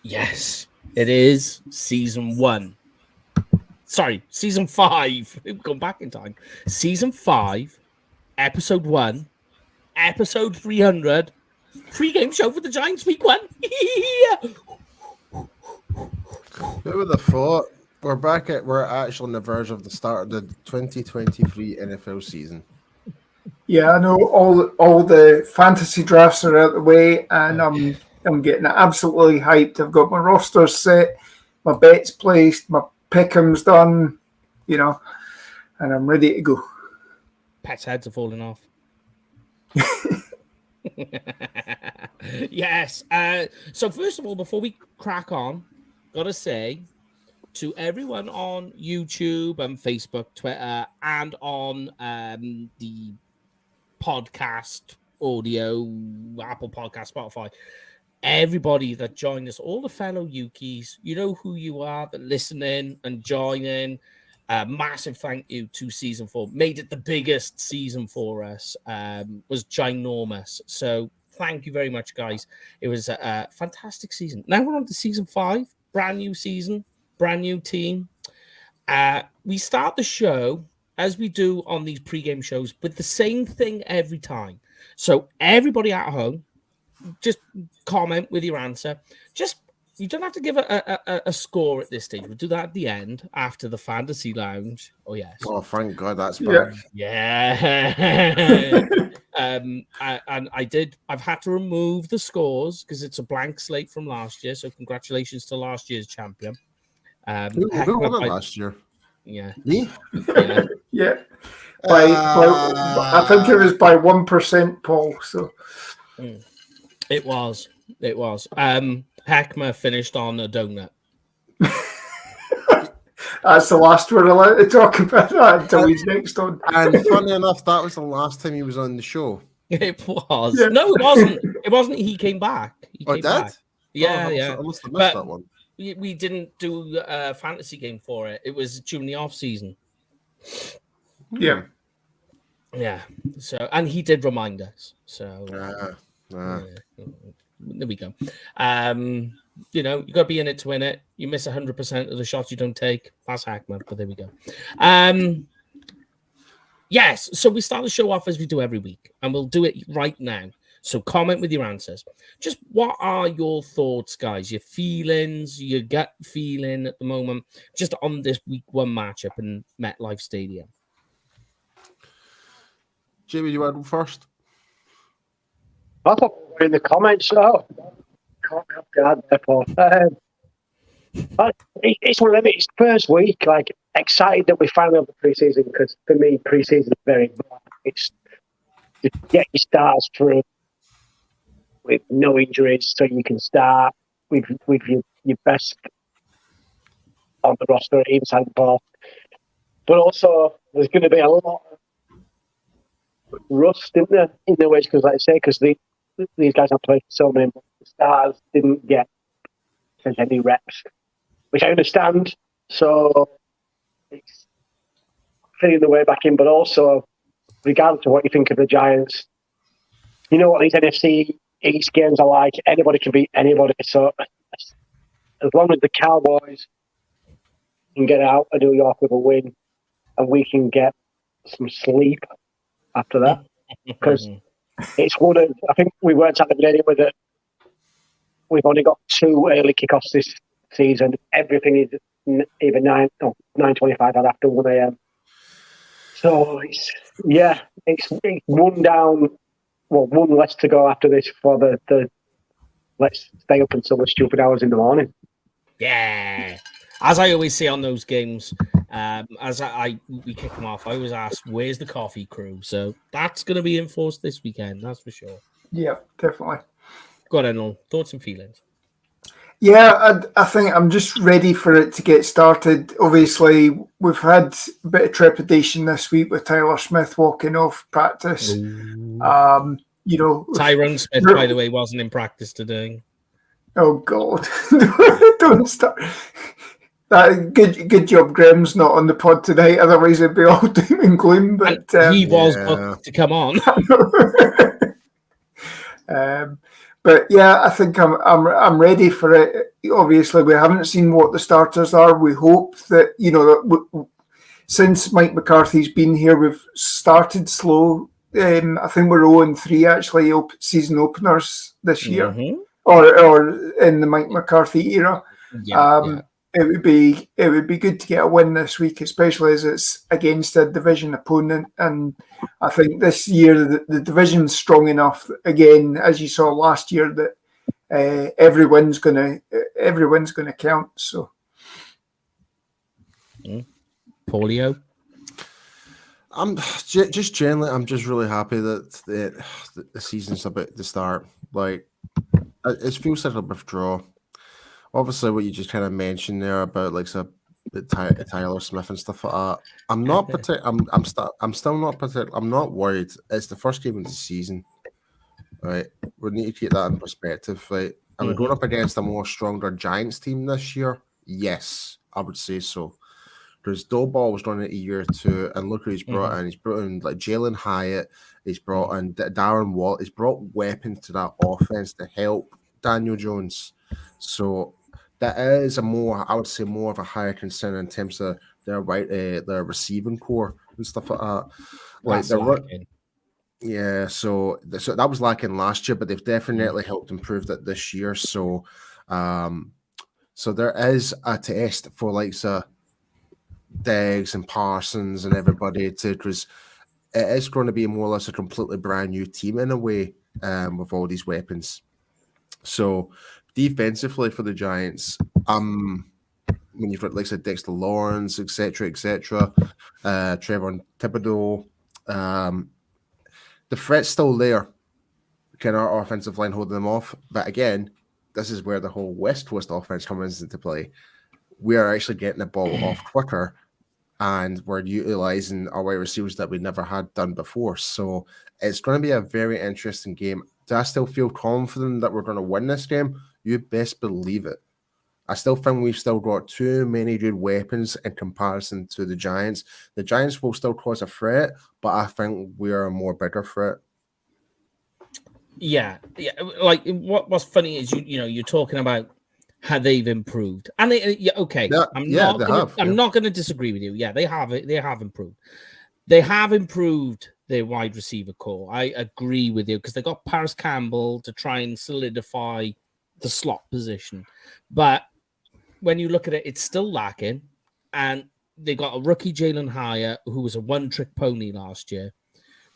Yes, it is season 1. Sorry, season 5. We've gone back in time. Season 5, episode 1, episode 300. Pre-game show for the Giants week 1. Who would have thought? We're actually on the verge of the start of the 2023 NFL season. Yeah, I know all the fantasy drafts are out the way, and I'm getting absolutely hyped. I've got my rosters set, my bets placed, my pick'ems done, and I'm ready to go. Pets' heads are falling off. Yes. So first of all, before we crack on, gotta say to everyone on YouTube and Facebook, Twitter, and on the podcast audio, Apple Podcast, Spotify, everybody that joined us, all the fellow Ukis, you know who you are, that listening and joining. Massive thank you to season 4. Made it the biggest season for us. Was ginormous. So thank you very much, guys. It was a fantastic season. Now we're on to season 5, brand new season, brand new team. We start the show, as we do on these pre-game shows, with the same thing every time. So everybody at home, just comment with your answer. You don't have to give a score at this stage. We'll do that at the end after the fantasy lounge. Oh yes. Oh, thank God that's back. Yeah. And I've had to remove the scores because it's a blank slate from last year. So congratulations to last year's champion. Who won it last year? Yeah. Me? Yeah. Yeah. I think it was by 1%, Paul. So It was. Heckma finished on a donut. That's the last we're allowed to talk about that until he's next on. And funny enough, that was the last time he was on the show. It was. Yeah. No, it wasn't. It wasn't. He came back. He Oh, came did? back. Yeah, I must have missed that one. We didn't do a fantasy game for it. It was during the off season. Yeah. Yeah. So, and he did remind us. So there we go. You got to be in it to win it. You miss 100% of the shots you don't take. That's Hackman, but there we go. Yes, so we start the show off as we do every week, and we'll do it right now. So comment with your answers. Just what are your thoughts, guys? Your feelings, your gut feeling at the moment, just on this week 1 matchup in MetLife Stadium. Jamie, you want to go first? I thought we were in the comments. Oh, can't have God, therefore. It's one of them. It's first week. Like, excited that we finally have the preseason, because for me, preseason is very bad. It's to get your stars through with no injuries, so you can start with your best on the roster inside the ball. But also, there's going to be a lot of rust in the ways, because, like I say, because these guys have played for so many months. The stars didn't get any reps, which I understand. So it's fitting the way back in, but also, regardless of what you think of the Giants, you know what these NFC East games are like. Anybody can beat anybody. So as long as the Cowboys can get out of New York with a win, and we can get some sleep after that, because it's one of, I think we weren't at the beginning with it. We've only got 2 early kickoffs season. Everything is either 9:25 or after 1 a.m. So it's one down. Well, one less to go after this for the let's stay up until the stupid hours in the morning. Yeah. As I always say on those games, as we kick them off, I always ask, where's the coffee crew? So that's going to be enforced this weekend, that's for sure. Yeah, definitely. Go on, Noel. Thoughts and feelings? Yeah, I think I'm just ready for it to get started. Obviously, we've had a bit of trepidation this week with Tyler Smith walking off practice. Tyrone Smith, by the way, wasn't in practice today. Oh God! Don't start. Good job, Graham's not on the pod tonight. Otherwise, it'd be all doom and gloom. But he was booked to come on. But yeah, I think I'm ready for it. Obviously, we haven't seen what the starters are. We hope that since Mike McCarthy's been here, we've started slow. I think we're 0-3 actually season openers this year, or in the Mike McCarthy era. It would be good to get a win this week, especially as it's against a division opponent. And I think this year the division's strong enough again, as you saw last year, that every win's gonna count. So, Paulio, I'm just generally, I'm just really happy that the season's about to start. Like, it feels like a withdrawal. Obviously, what you just kind of mentioned there about like Tyler Smith and stuff like that. I'm not I'm not worried. It's the first game of the season, right? We need to keep that in perspective, right? Are we going up against a more stronger Giants team this year? Yes, I would say so. Because Doe Ball was running it a year or two, and look who he's brought in. He's brought in like Jalen Hyatt. He's brought in Darren Watt. He's brought weapons to that offense to help Daniel Jones. So that is I would say more of a higher concern in terms of their receiving core and stuff like that. Like so that was lacking last year, but they've definitely helped improve that this year. So, so there is a test for like Diggs and Parsons and everybody because it is going to be more or less a completely brand new team in a way with all these weapons. So defensively for the Giants, when you've got like Dexter Lawrence, etc., Trevor Thibodeau, the threat's still there. Can our offensive line hold them off? But again, this is where the whole West Coast offense comes into play. We are actually getting the ball off quicker, and we're utilizing our wide receivers that we never had done before. So it's going to be a very interesting game. Do I still feel confident that we're going to win this game? You best believe it. I still think we've still got too many good weapons in comparison to the Giants. The Giants will still cause a threat, but I think we are a more bigger threat. Yeah. Like what's funny is you're talking about how they've improved, and I'm not going to disagree with you. Yeah, they have improved. They have improved their wide receiver core. I agree with you because they got Paris Campbell to try and solidify the slot position, but when you look at it, it's still lacking. And they got a rookie Jalen Hyatt who was a one-trick pony last year.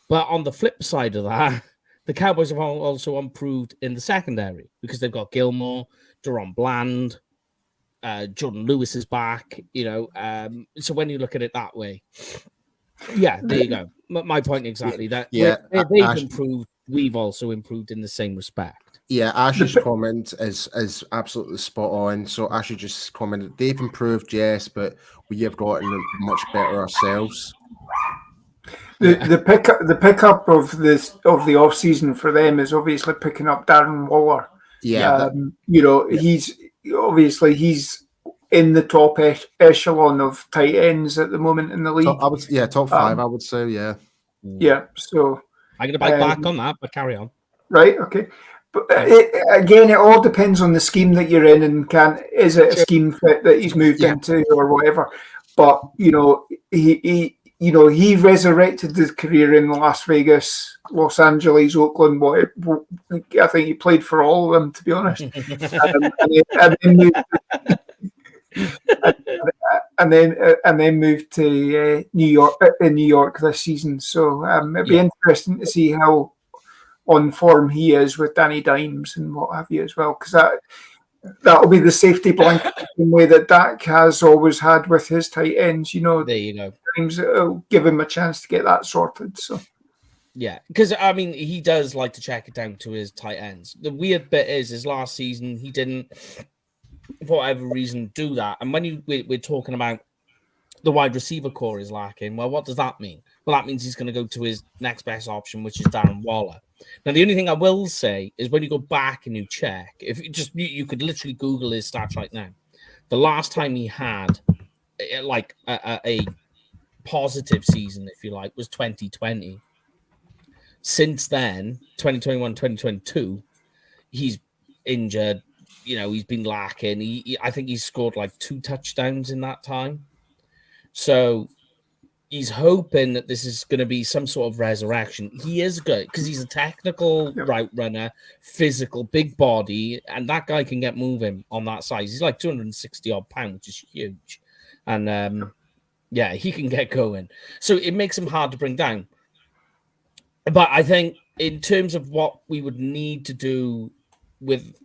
But on the flip side of that, the Cowboys have also improved in the secondary because they've got Gilmore, Deron Bland, Jordan Lewis is back. So when you look at it that way, yeah, there you go. My point exactly. That they've improved. We've also improved in the same respect. Yeah, Ash's comment is absolutely spot on. So Ash just commented, they've improved, yes, but we have gotten much better ourselves. The pickup of the off season for them is obviously picking up Darren Waller. Yeah, he's in the top echelon of tight ends at the moment in the league. Top five, I would say. Yeah. Yeah. So I'm gonna bite back on that, but carry on. Right. Okay. But it all depends on the scheme that you're in, and is it a scheme fit that he's moved into or whatever. But he resurrected his career in Las Vegas, Los Angeles, Oakland. I think he played for all of them, to be honest. then moved to New York this season. So it'd be interesting to see how on form he is with Danny Dimes and what have you as well, because that'll be the safety blanket in way that Dak has always had with his tight ends. There you go. Dimes will give him a chance to get that sorted. So. Yeah, because I mean, he does like to check it down to his tight ends. The weird bit is last season he didn't, for whatever reason, do that. And when we're talking about the wide receiver core is lacking, well, what does that mean? Well, that means he's going to go to his next best option, which is Darren Waller. Now, the only thing I will say is when you go back and you check, if you could literally Google his stats right now. The last time he had like a positive season, if you like, was 2020. Since then, 2021, 2022, he's injured. He's been lacking. I think he's scored like 2 touchdowns in that time. So he's hoping that this is going to be some sort of resurrection. He is good because he's a technical route runner, physical, big body, and that guy can get moving on that size. He's like 260 odd pounds, which is huge. And he can get going. So it makes him hard to bring down. But I think in terms of what we would need to do with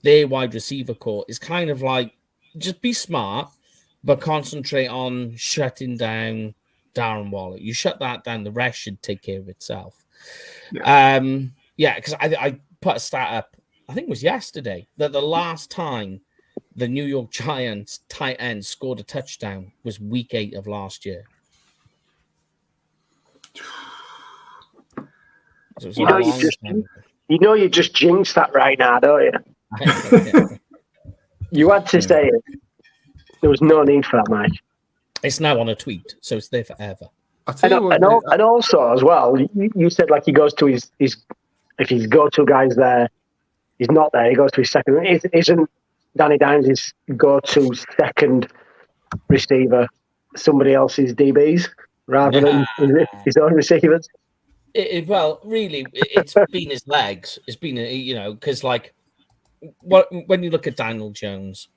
their wide receiver core is kind of like just be smart, but concentrate on shutting down Darren Waller. You shut that down, the rest should take care of itself. Because I put a stat up, I think it was yesterday, that the last time the New York Giants tight end scored a touchdown was week 8 of last year. So you just jinxed that right now, don't you? You had to say it. There was no need for that, Mike. It's now on a tweet, so it's there forever. And also as well, you said like he goes to his if his go-to guy's there, he's not there. He goes to his second. Isn't Danny Dimes his go-to second receiver somebody else's DBs rather than his own receivers? Well, really, it's been his legs. It's been, because like when you look at Daniel Jones,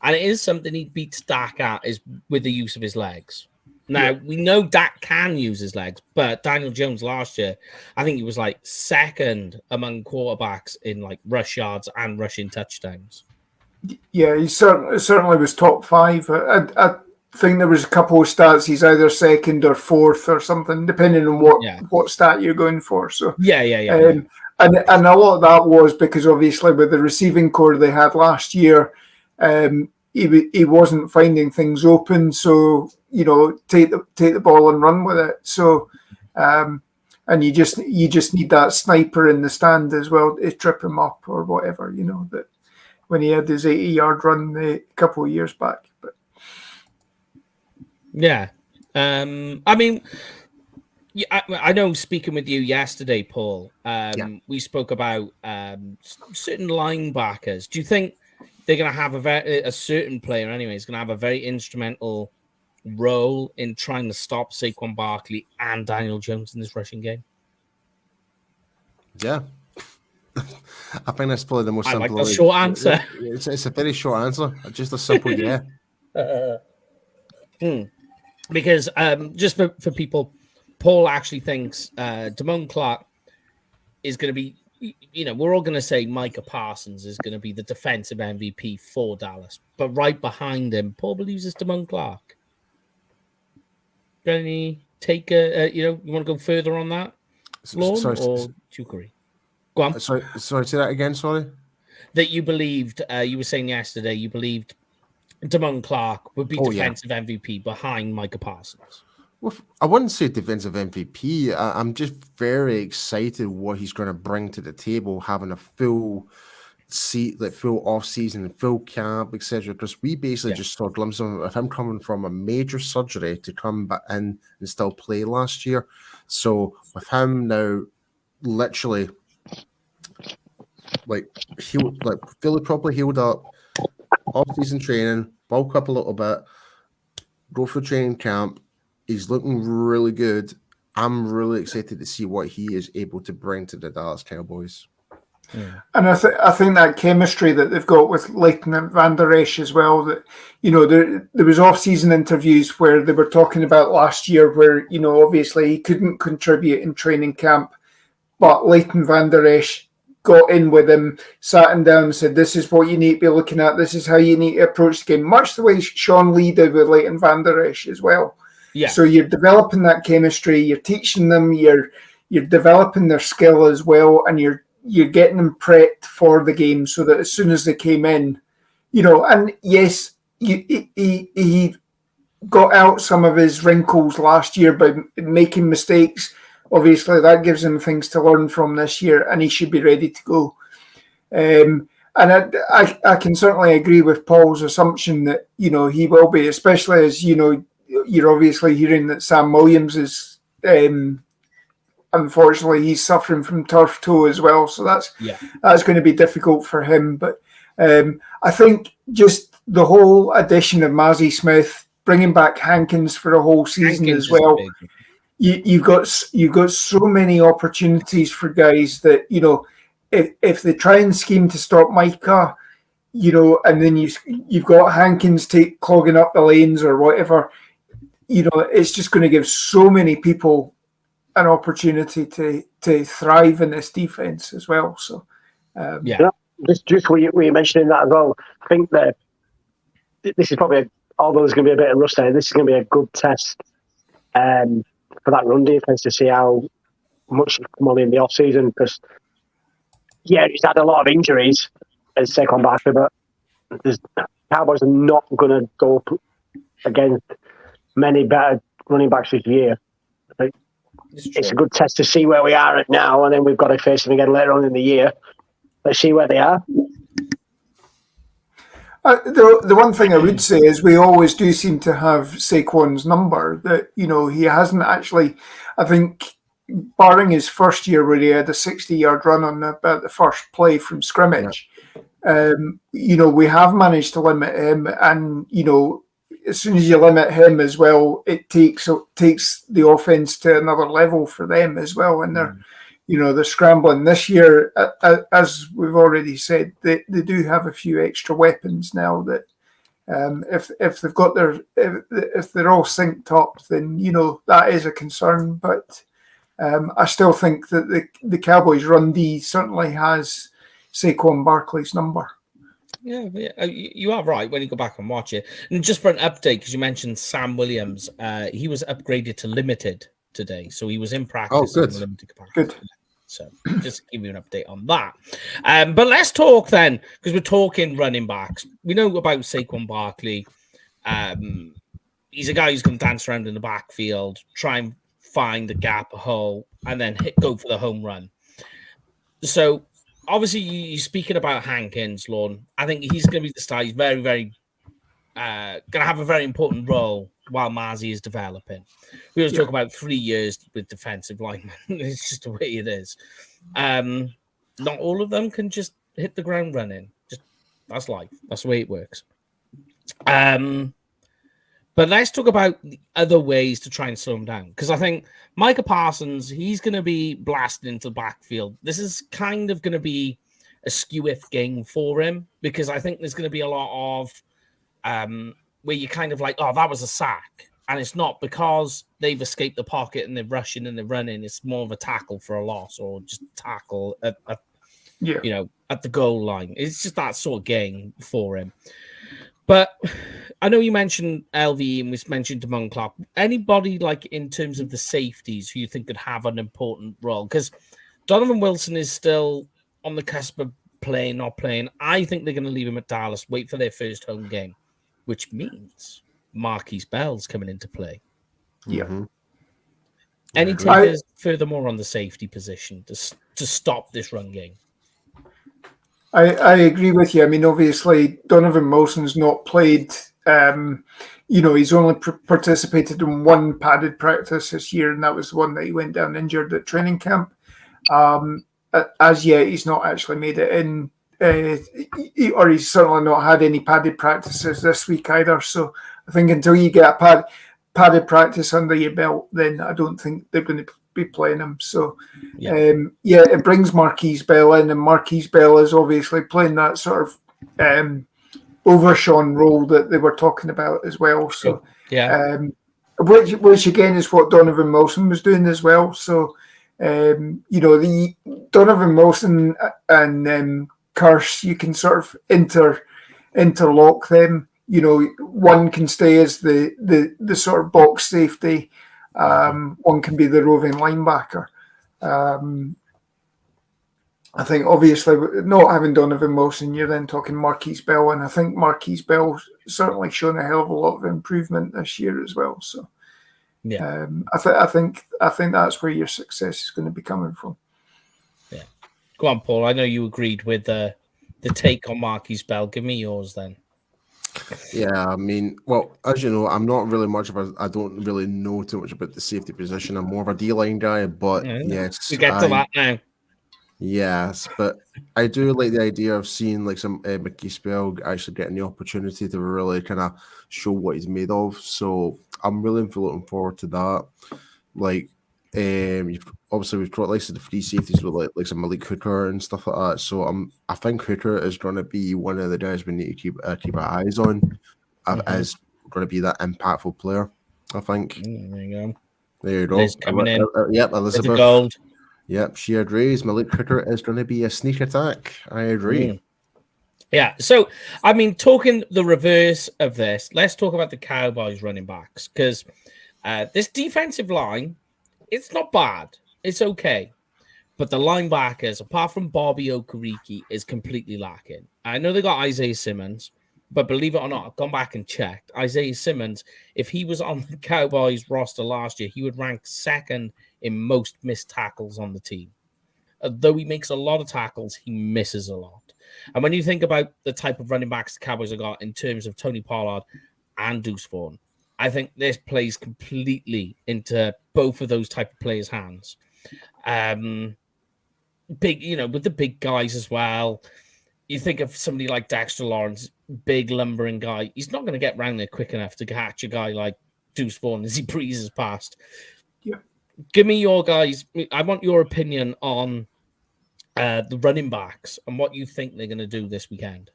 and it is something he beats Dak at is with the use of his legs. Now, we know Dak can use his legs, but Daniel Jones last year, I think he was like second among quarterbacks in like rush yards and rushing touchdowns. Yeah, he certainly was top 5. I think there was a couple of stats. He's either second or fourth or something, depending on what stat you're going for. So and a lot of that was because obviously with the receiving core they had last year, he wasn't finding things open. So take the ball and run with it. So and you just need that sniper in the stand as well to trip him up or whatever. That when he had his 80-yard run a couple of years back, but. Yeah. I mean, I know speaking with you yesterday, Paul, we spoke about certain linebackers. Do you think they're going to have a certain player anyway is going to have a very instrumental role in trying to stop Saquon Barkley and Daniel Jones in this rushing game? Yeah. I think that's probably the most simple. I like the short answer. It's a very short answer. Just a simple yeah. Because just for people, Paul actually thinks Damone Clark is going to be, we're all going to say Micah Parsons is going to be the defensive MVP for Dallas. But right behind him, Paul believes it's Damone Clark. Got any take, you want to go further on that, Lorne, or do you agree? Go on. Sorry, say that again, sorry. That you believed, you were saying yesterday, you believed Damone Clark would be defensive MVP behind Micah Parsons. Well, I wouldn't say defensive MVP. I'm just very excited what he's going to bring to the table, having a full off season, full camp, etc. Because we basically just saw glimpses of him coming from a major surgery to come back in and still play last year. So with him now, literally, fully properly healed up, off-season training, bulk up a little bit, go for training camp. He's looking really good. I'm really excited to see what he is able to bring to the Dallas Cowboys. And I think that chemistry that they've got with Leighton and Van der Esch as well, that, there was off-season interviews where they were talking about last year where, obviously he couldn't contribute in training camp, but Leighton Van der Esch got in with him, sat him down and said, this is what you need to be looking at, this is how you need to approach the game, much the way Sean Lee did with Leighton Van der Esch as well. Yeah. So you're developing that chemistry, you're teaching them, you're developing their skill as well, and you're getting them prepped for the game so that as soon as they came in, and yes, he got out some of his wrinkles last year by making mistakes. Obviously, that gives him things to learn from this year, and he should be ready to go. And I can certainly agree with Paul's assumption that, he will be, especially as, you're obviously hearing that Sam Williams is... unfortunately, he's suffering from turf toe as well, so that's going to be difficult for him. But I think just the whole addition of Mazzy Smith, bringing back Hankins for a whole season as well, you've got so many opportunities for guys that, if they try and scheme to stop Micah, and then you've got Hankins clogging up the lanes or whatever, it's just going to give so many people an opportunity to thrive in this defense as well. So, just were you mentioning that as well. I think that this is probably, although there's going to be a bit of rust there, this is going to be a good test for that run defense to see how much come on in the off season. Because he's had a lot of injuries as Saquon Barkley, but the Cowboys are not going to go up against many better running backs this year. It's a good test to see where we are at now, and then we've got to face them again later on in the year. Let's see where they are. The one thing I would say is we always do seem to have Saquon's number. That he hasn't actually. I think, barring his first year where he had a 60-yard run on about the first play from scrimmage, we have managed to limit him, and as soon as you limit him as well, it takes the offense to another level for them as well. And they're scrambling this year. As we've already said, they do have a few extra weapons now that if they've got if they're all synced up, then that is a concern. But I still think that the Cowboys run D certainly has Saquon Barkley's number. Yeah, you are right when you go back and watch it. And just for an update, because you mentioned Sam Williams, he was upgraded to limited today, so he was in practice in limited capacity. Good. So just to give you an update on that. But let's talk then, because we're talking running backs. We know about Saquon Barkley. He's a guy who's going to dance around in the backfield, try and find the gap, a hole, and then go for the home run. So obviously, you're speaking about Hankins, Lorne. I think he's going to be the star. He's very, very going to have a very important role while Mazzy is developing. We always talk about 3 years with defensive linemen. It's just the way it is. Not all of them can just hit the ground running. That's life. That's the way it works. But let's talk about the other ways to try and slow him down. Because I think Micah Parsons, he's going to be blasted into the backfield. This is kind of going to be a skew-if game for him, because I think there's going to be a lot of where you're kind of like, oh, that was a sack. And it's not because they've escaped the pocket and they're rushing and they're running. It's more of a tackle for a loss, or just tackle at the goal line. It's just that sort of game for him. But I know you mentioned LV and we mentioned Damone Clark. Anybody like in terms of the safeties who you think could have an important role? Because Donovan Wilson is still on the cusp of playing, not playing. I think they're going to leave him at Dallas, wait for their first home game, which means Marquise Bell's coming into play. Yeah. Mm-hmm. Any takers furthermore on the safety position to stop this run game? I agree with you. I mean, obviously, Donovan Wilson's not played. He's only participated in one padded practice this year, and that was the one that he went down injured at training camp. As yet, he's not actually made it in, or he's certainly not had any padded practices this week either. So I think until you get a padded practice under your belt, then I don't think they're going to be playing him. So, Yeah. It brings Marquise Bell in, and Marquise Bell is obviously playing that sort of Overshawn role that they were talking about as well. So, which again is what Donovan Wilson was doing as well. So, the Donovan Wilson and Curse, you can sort of interlock them. One can stay as the sort of box safety. One can be the roving linebacker. I think obviously not having Donovan Wilson, you're then talking Marquise Bell, and I think Marquise Bell certainly shown a hell of a lot of improvement this year as well. So, I think that's where your success is going to be coming from. Yeah, go on, Paul. I know you agreed with the take on Marquise Bell. Give me yours then. Yeah, I mean, well, as you know, I'm not really much of I don't really know too much about the safety position. I'm more of a D-line guy, but yes. We get to that now. Yes, but I do like the idea of seeing like some Marquise Bell actually getting the opportunity to really kind of show what he's made of. So I'm really looking forward to that. Like, we've got like the free safeties with like some Malik Hooker and stuff like that. So I think Hooker is going to be one of the guys we need to keep our eyes on. As going to be that impactful player, I think. There you go. There you go. Liz coming in. Yep, Elizabeth. With the gold. Yep, she agrees. Malik Hooker is going to be a sneak attack. I agree. Yeah, so, I mean, talking the reverse of this, let's talk about the Cowboys running backs, because this defensive line, it's not bad. It's okay. But the linebackers, apart from Bobby Okereke, is completely lacking. I know they got Isaiah Simmons, but believe it or not, I've gone back and checked. Isaiah Simmons, if he was on the Cowboys roster last year, he would rank second in most missed tackles on the team. Though he makes a lot of tackles, he misses a lot. And when you think about the type of running backs the Cowboys have got in terms of Tony Pollard and Deuce Vaughn, I think this plays completely into both of those type of players' hands. Big, with the big guys as well. You think of somebody like Dexter Lawrence, big lumbering guy. He's not going to get round there quick enough to catch a guy like Deuce Vaughn as he breezes past. Yeah. Give me your guys. I want your opinion on the running backs and what you think they're going to do this weekend.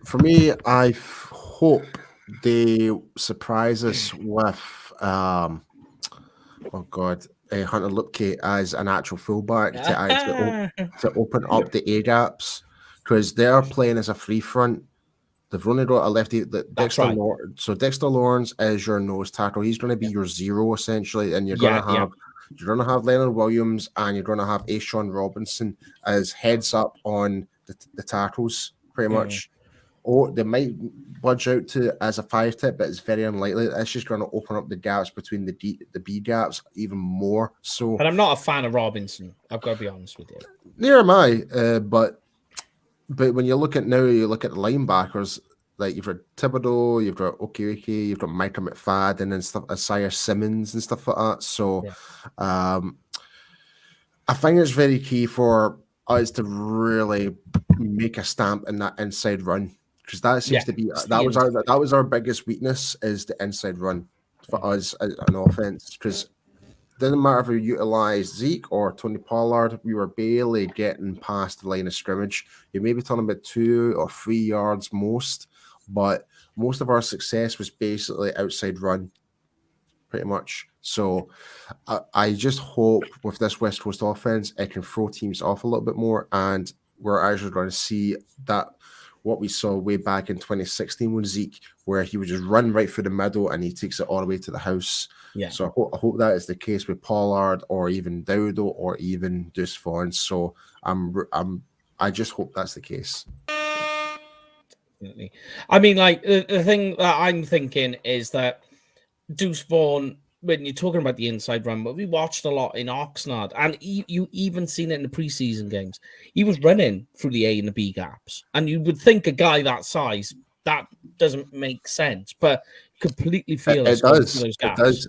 For me, I hope they surprise us with Hunter Lupke as an actual fullback to actually to open up the A gaps, because they're playing as a free front. They've only got a lefty. Dexter Lawrence is your nose tackle. He's going to be your zero essentially, and you're going to have Leonard Williams and you're going to have Ashawn Robinson as heads up on the tackles, pretty much. Or they might budge out to as a 5-tip, but it's very unlikely. It's just going to open up the gaps between the B gaps even more. So, and I'm not a fan of Robinson. I've got to be honest with you. Neither am I. But when you look at the linebackers, like you've got Thibodeau, you've got Okereke, you've got Micah McFadden and stuff, Isaiah Simmons and stuff like that. So, I think it's very key for us to really make a stamp in that inside run. Because that seems to be that was our biggest weakness, is the inside run for us as an offense. Because it doesn't matter if we utilize Zeke or Tony Pollard, we were barely getting past the line of scrimmage. You may be talking about 2 or 3 yards most, but most of our success was basically outside run, pretty much. So I just hope with this West Coast offense, it can throw teams off a little bit more, and we're actually going to see that what we saw way back in 2016 with Zeke, where he would just run right through the middle and he takes it all the way to the house. Yeah. So I hope that is the case with Pollard or even Dowdo or even Deuce Vaughn. So I just hope that's the case. Definitely. I mean, like the thing that I'm thinking is that Deuce Vaughn, when you're talking about the inside run, but we watched a lot in Oxnard, and you even seen it in the preseason games. He was running through the A and the B gaps, and you would think a guy that size, that doesn't make sense, but completely fearless. It does. Those gaps. It does.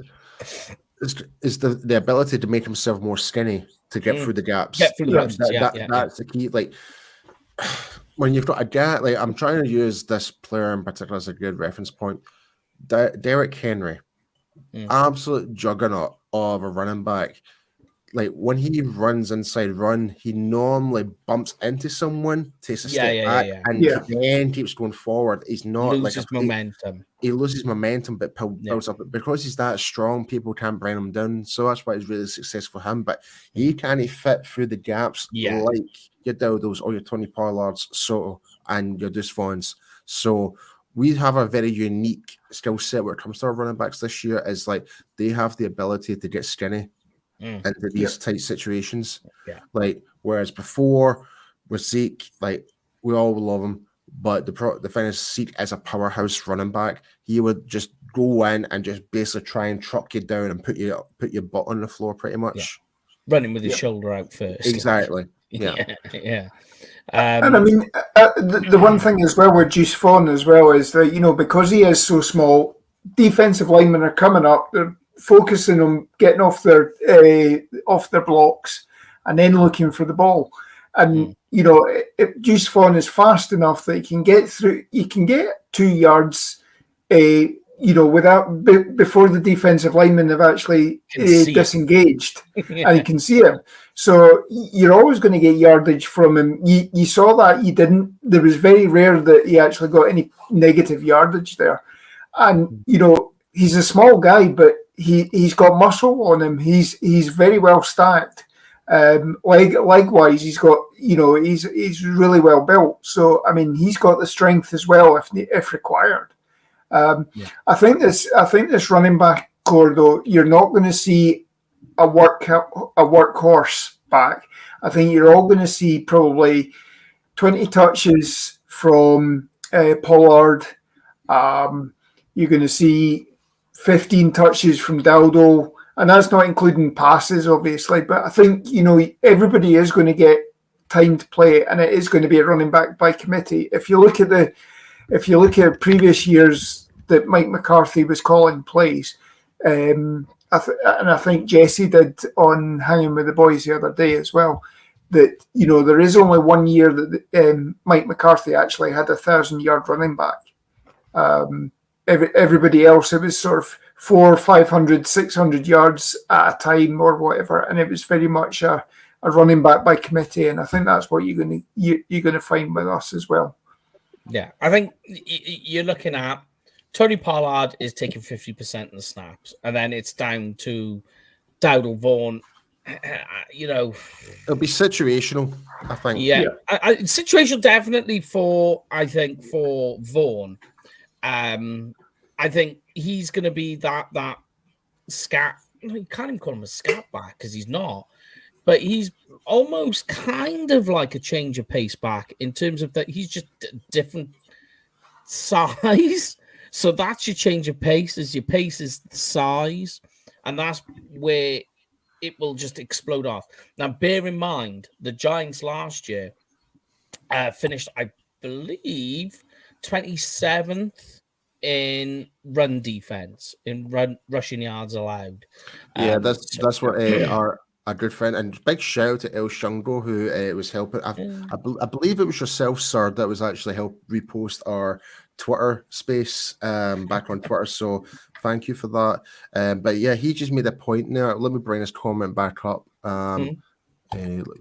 It's the ability to make himself more skinny to get through the gaps. Get through the gaps. That's the key. Like when you've got a guy, like I'm trying to use this player in particular as a good reference point. Derrick Henry. absolute juggernaut of a running back. Like when he runs inside run, he normally bumps into someone, takes a step back, and then keeps going forward. He's not loses momentum. He loses momentum, but builds up. Because he's that strong, people can't bring him down. So that's why it's really successful for him. But he can't fit through the gaps like your Dowdles or your Tony Pollards, Soto, and your Deuce Vaughns. So we have a very unique skill set when it comes to our running backs this year. Is like they have the ability to get skinny into these tight situations. Like whereas before with Zeke, like we all love him, but the thing is Zeke as a powerhouse running back, he would just go in and just basically try and truck you down and put your butt on the floor pretty much. Running with his shoulder out first. Exactly. And I mean, the one thing as well with Deuce Vaughn as well is that, you know, because he is so small, defensive linemen are coming up, they're focusing on getting off their blocks and then looking for the ball. And, you know, Deuce Vaughn is fast enough that he can get 2 yards, you know, before the defensive linemen have actually disengaged and you can see him. So you're always going to get yardage from him. You saw that there was very rare that he actually got any negative yardage there. And, you know, he's a small guy, but he's got muscle on him. He's very well stacked. Likewise, he's got, you know, he's really well built. So, I mean, he's got the strength as well if required. I think this running back core, though, you're not going to see a workhorse back. I think you're all going to see probably 20 touches from Pollard. You're going to see 15 touches from Dowdle, and that's not including passes, obviously. But I think, you know, everybody is going to get time to play, and it is going to be a running back by committee. If you look at previous years that Mike McCarthy was calling plays, and I think Jesse did on Hanging with the Boys the other day as well, that, you know, there is only 1 year that Mike McCarthy actually had 1,000-yard running back. Everybody else, it was sort of 400, 500, 600 yards at a time or whatever, and it was very much a running back by committee, and I think that's what you're going to find with us as well. Yeah, I think you're looking at Tony Pollard is taking 50% of the snaps, and then it's down to Dowdle, Vaughn. You know, it'll be situational, I think. Yeah. Situational definitely for Vaughn. I think he's going to be that scat. You can't even call him a scat back because he's not, but he's almost kind of like a change of pace back in terms of that he's just different size. So that's your change of pace. Your pace is the size, and that's where it will just explode off. Now, bear in mind the Giants last year finished, I believe, 27th in run defense, in rushing yards allowed. Yeah, that's what our good friend, and big shout out to El Shungo, who was helping. I believe it was yourself, sir, that was actually help repost our Twitter space back on Twitter. So thank you for that. But yeah, he just made a point there. Let me bring his comment back up.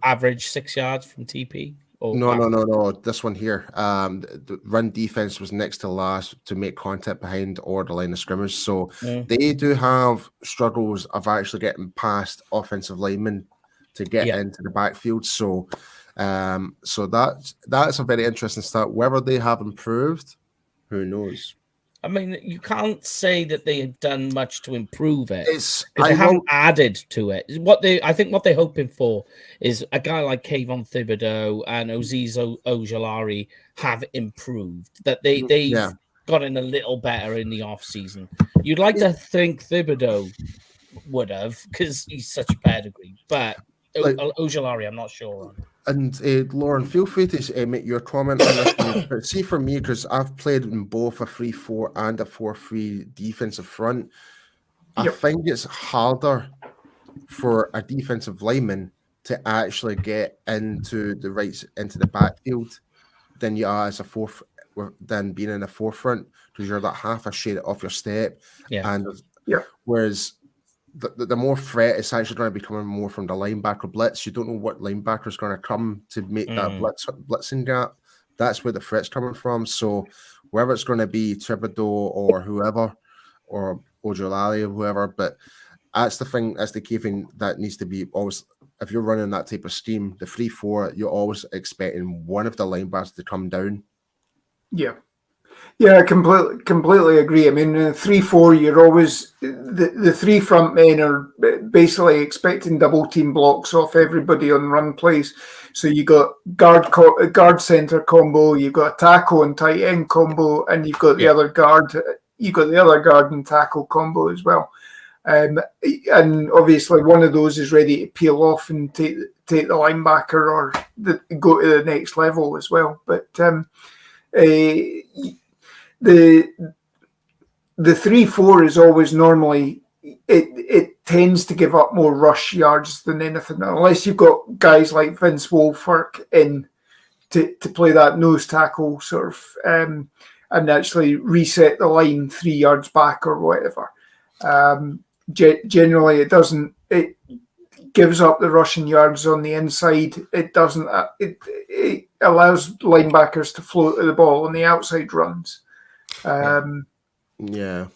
Average 6 yards from TP. No. This one here. The run defense was next to last to make contact behind or the line of scrimmage. So they do have struggles of actually getting past offensive linemen to get into the backfield. So, so that's a very interesting stat. Whether they have improved, who knows? I mean, you can't say that they have done much to improve it. They haven't added to it. I think what they're hoping for is a guy like Kayvon Thibodeau and Azeez Ojulari have improved. That they've gotten a little better in the off season. You'd like to think Thibodeau would have because he's such a pedigree, but Ojulari, I'm not sure on. And Lauren, feel free to make your comment on this. But see, for me, because I've played in both a 3-4 and a 4-3 defensive front, I think it's harder for a defensive lineman to actually get into the backfield than you are as than being in a forefront, because you're that half a shade off your step. Yeah. And Yeah. Whereas the more threat is actually going to be coming more from the linebacker blitz. You don't know what linebacker is going to come to make that blitzing gap. That's where the threat's coming from. So whether it's going to be Thibodeau or whoever, or Ojolari or whoever, but that's the thing. That's the key thing that needs to be always. If you're running that type of scheme, the 3-4, you're always expecting one of the linebackers to come down. Yeah. Yeah, I completely agree. I mean, 3-4, you're always the three front men are basically expecting double team blocks off everybody on run plays. So you got guard center combo, you've got a tackle and tight end combo, and you've got the other guard. You got the other guard and tackle combo as well. And obviously one of those is ready to peel off and take the linebacker or go to the next level as well. But the 3-4 is always normally it tends to give up more rush yards than anything, unless you've got guys like Vince Wolford in to play that nose tackle sort of and actually reset the line 3 yards back or whatever. Generally, it gives up the rushing yards on the inside. It doesn't. It allows linebackers to float the ball on the outside runs. Yeah,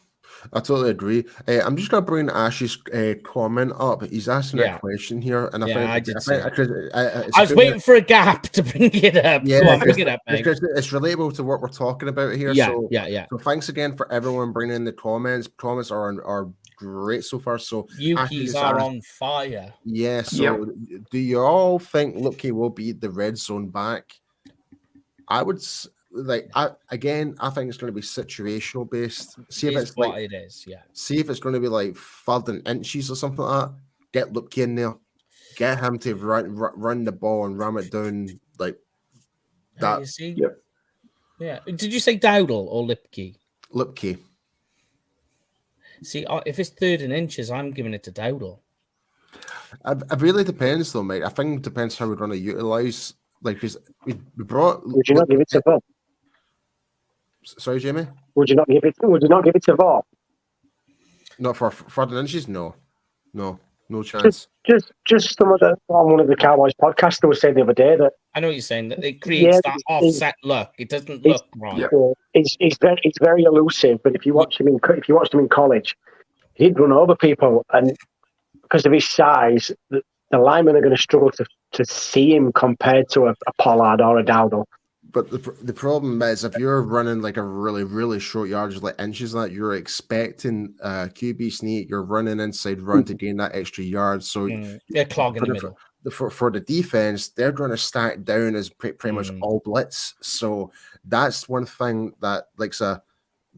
I totally agree. I'm just going to bring Ash's comment up. He's asking a question here, and I was waiting for a gap to bring it up. Yeah, go on, bring it up, mate. It's relatable to what we're talking about here. So thanks again for everyone bringing in the comments. Comments are great so far. So Yuki's are on fire. Yeah. So do you all think Lupke will be the red zone back? I would. I think it's going to be situational based. See if it's what it is. Yeah. See if it's going to be like 3rd and inches or something like that. Get Lupke in there. Get him to run the ball and ram it down like that. You see? Yeah. Did you say Dowdle or Lipke? Lupke. See, if it's 3rd and inches, I'm giving it to Dowdle. It really depends, though, mate. I think it depends how we're going to utilize. Like, we brought. Would you not give it to Bob? Sorry, Jamie. Would you not give it to Bob? Not for 3rd and inches. No chance. Just some of on one of the Cowboys podcasts, they were saying the other day that I know what you're saying, that it creates that offset look. It doesn't look right. He's very elusive, but if you watched him in college, he'd run over people, and because of his size, the linemen are going to struggle to see him compared to a Pollard or a Dowdle. But the problem is, if you're running like a really, really short yardage, like inches, that you're expecting QB sneak, you're running inside run to gain that extra yard. So they're clogging the middle. For the defense, they're going to stack down as pretty much all blitz. So that's one thing that like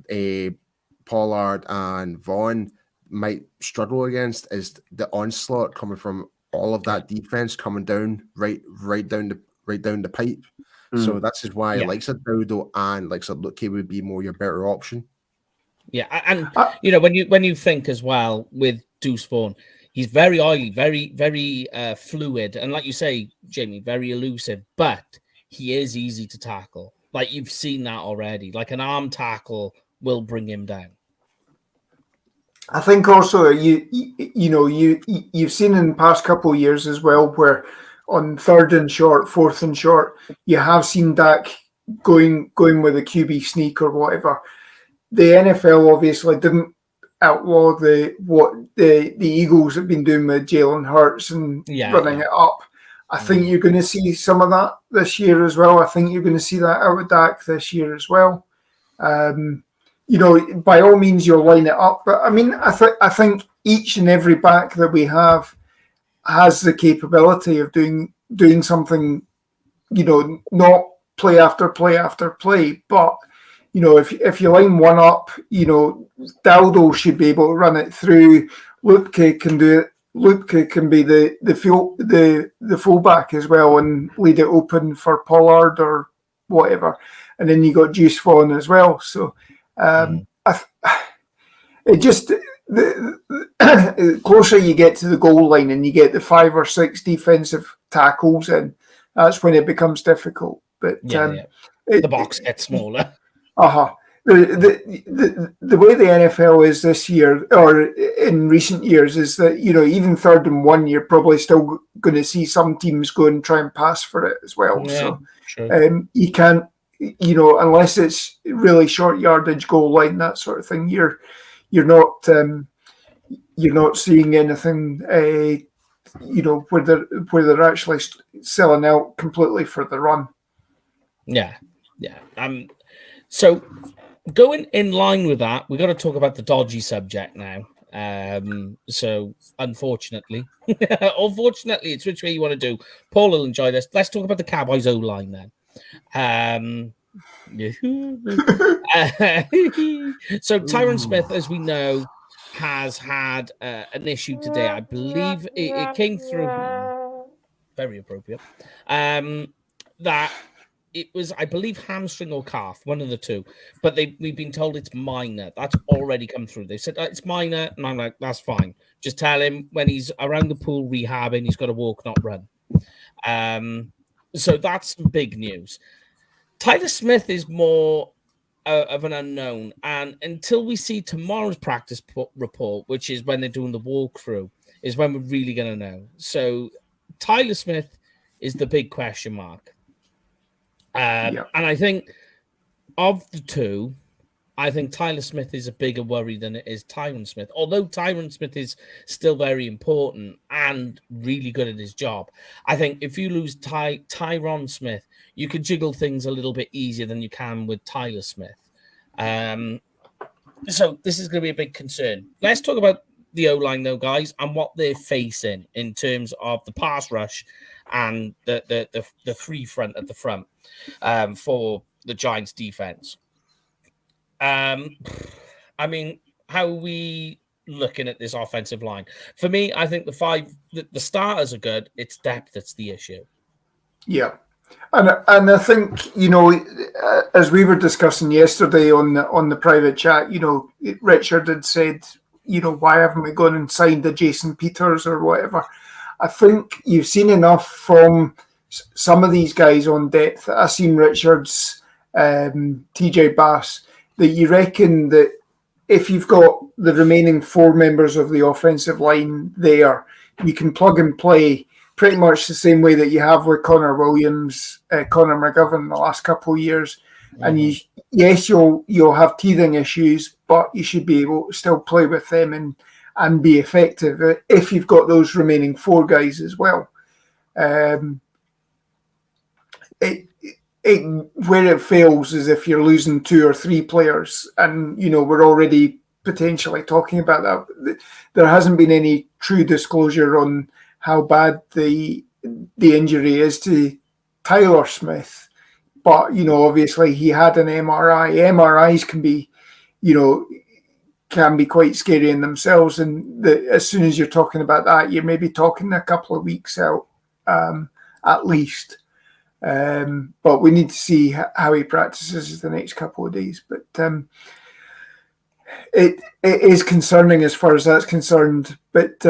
a Pollard and Vaughn might struggle against, is the onslaught coming from all of that defense coming down right down the pipe. So that's just why like a Dowdle and like a Lupke would be more your better option. Yeah, and when you think as well with Deuce Vaughn, he's very oily, very, very fluid, and like you say, Jamie, very elusive, but he is easy to tackle. Like you've seen that already. Like an arm tackle will bring him down. I think also you've seen in the past couple of years as well where on 3rd and short, 4th and short, you have seen Dak going with a QB sneak or whatever. The NFL obviously didn't outlaw what the Eagles have been doing with Jalen Hurts and running it up. I think you're going to see some of that this year as well. I think you're going to see that out of Dak this year as well. By all means, you'll line it up. But I mean, I think each and every back that we have has the capability of doing something, not play after play after play. But, if you line one up, Dowdle should be able to run it through. Lupke can do it. Lupke can be the fullback as well and lead it open for Pollard or whatever. And then you got Deuce Vaughn as well. So it just the closer you get to the goal line and you get the 5 or 6 defensive tackles in, that's when it becomes difficult. But the box gets smaller. the way the NFL is this year, or in recent years, is that, you know, even 3rd and 1, you're probably still going to see some teams go and try and pass for it as well. Yeah, So true. you can't, you know, unless it's really short yardage, goal line, that sort of thing. You're not seeing anything, you know, where they're actually selling out completely for the run. Yeah. So going in line with that, we got to talk about the dodgy subject now. So unfortunately, it's which way you want to do. Paul will enjoy this. Let's talk about the Cowboys O-line then. So Tyron Smith, as we know, has had an issue today. I believe it came through very appropriate. That it was, I believe, hamstring or calf, one of the two. But we've been told it's minor. That's already come through. They said it's minor, and I'm like, that's fine. Just tell him when he's around the pool rehabbing, he's got to walk, not run. So that's big news. Tyler Smith is more of an unknown, and until we see tomorrow's practice report, which is when they're doing the walkthrough, is when we're really going to know. So Tyler Smith is the big question mark. And I think of the two, I think Tyler Smith is a bigger worry than it is Tyron Smith. Although Tyron Smith is still very important and really good at his job, I think if you lose Tyron Smith, you could jiggle things a little bit easier than you can with Tyler Smith. So this is going to be a big concern. Let's talk about the O-line, though, guys, and what they're facing in terms of the pass rush and the free front at the front for the Giants defense. I mean, how are we looking at this offensive line? For me, I think the starters are good. It's depth that's the issue. Yeah. And I think, you know, as we were discussing yesterday on the private chat, you know, Richard had said, you know, why haven't we gone and signed a Jason Peters or whatever? I think you've seen enough from some of these guys on depth. I've seen Richards, TJ Bass, that you reckon that if you've got the remaining 4 members of the offensive line there, you can plug and play pretty much the same way that you have with Connor Williams, Connor McGovern the last couple of years. Mm-hmm. And yes, you'll have teething issues, but you should be able to still play with them and be effective if you've got those remaining 4 guys as well. Where it fails is if you're losing 2 or 3 players, and you know we're already potentially talking about that. There hasn't been any true disclosure on how bad the injury is to Tyler Smith, but you know obviously he had an MRI. MRIs can be, you know, can be quite scary in themselves, and as soon as you're talking about that, you're maybe talking a couple of weeks out at least. But we need to see how he practices the next couple of days. But it is concerning as far as that's concerned. But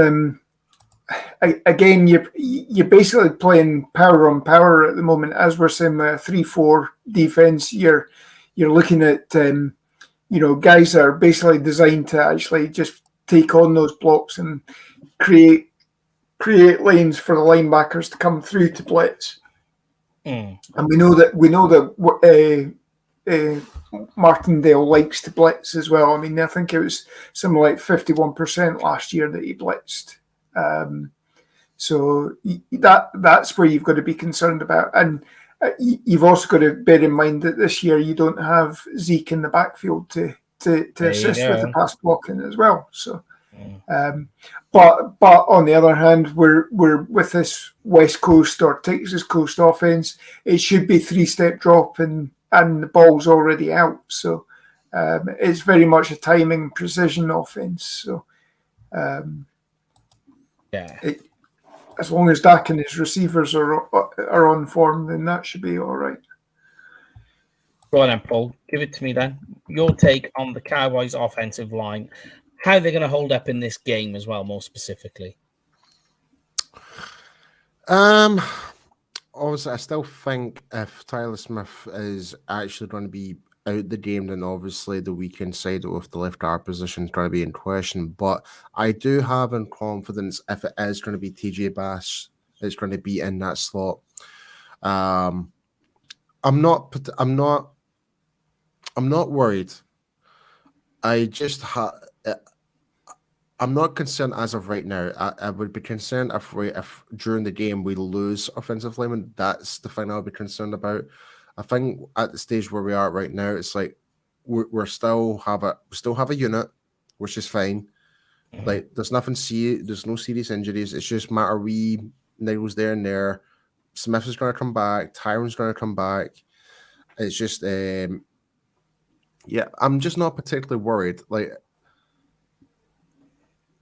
again, you're basically playing power on power at the moment. As we're saying, a 3-4 defense, you're looking at you know, guys that are basically designed to actually just take on those blocks and create lanes for the linebackers to come through to blitz. And we know that Martindale likes to blitz as well. I mean, I think it was something like 51% last year that he blitzed. So that's where you've got to be concerned about. And you've also got to bear in mind that this year you don't have Zeke in the backfield to assist with the pass blocking as well. So, but on the other hand, we're with this West Coast or Texas Coast offense. It should be 3-step drop and the ball's already out. So it's very much a timing precision offense. So as long as Dak and his receivers are on form, then that should be all right. Go on then, Paul. Give it to me then. Your take on the Cowboys' offensive line. How they're going to hold up in this game as well, more specifically. Obviously, I still think if Tyler Smith is actually going to be out the game, then obviously the weekend side with the left guard position is going to be in question. But I do have in confidence if it is going to be TJ Bass, it's going to be in that slot. I'm not worried. I just I'm not concerned as of right now. I would be concerned if during the game we lose offensive linemen. That's the thing I would be concerned about. I think at the stage where we are right now, it's like we still have a unit, which is fine. Mhm. Like there's no serious injuries. It's just matter niggles there and there. Smith is going to come back. Tyron's going to come back. It's just I'm just not particularly worried. Like,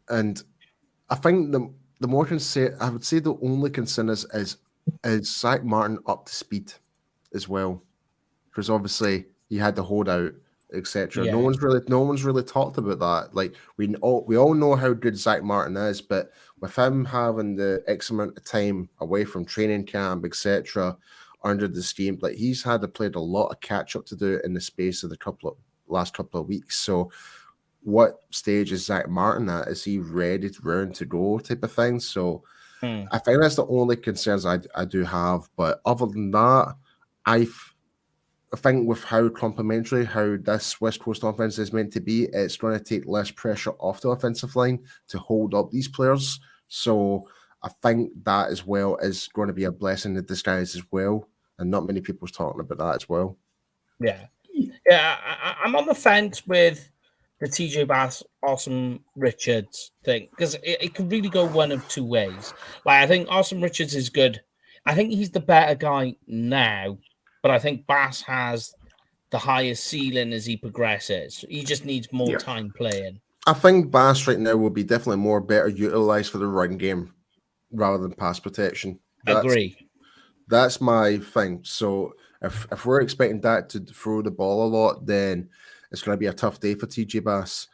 and I think the more I would say the only concern is Zach Martin up to speed as well, because obviously he had the holdout, etc. Yeah. No one's really talked about that. Like we all know how good Zach Martin is, but with him having the X amount of time away from training camp, etc., under the scheme, like he's had to play a lot of catch up to do in the space of the last couple of weeks. So what stage is Zach Martin at? Is he ready to go type of thing? So I think that's the only concerns I do have. But other than that, I think with how complementary how this West Coast offense is meant to be, it's going to take less pressure off the offensive line to hold up these players. So I think that as well is going to be a blessing in disguise as well. And not many people's talking about that as well. Yeah. I'm on the fence with the TJ Bass, Awesome Richards thing because it can really go one of two ways. Like I think Awesome Richards is good. I think he's the better guy now, but I think Bass has the highest ceiling as he progresses. He just needs more time playing. I think Bass right now will be definitely more better utilized for the run game rather than pass protection. Agree. That's my thing. So if we're expecting that to throw the ball a lot, then it's going to be a tough day for TJ Bass.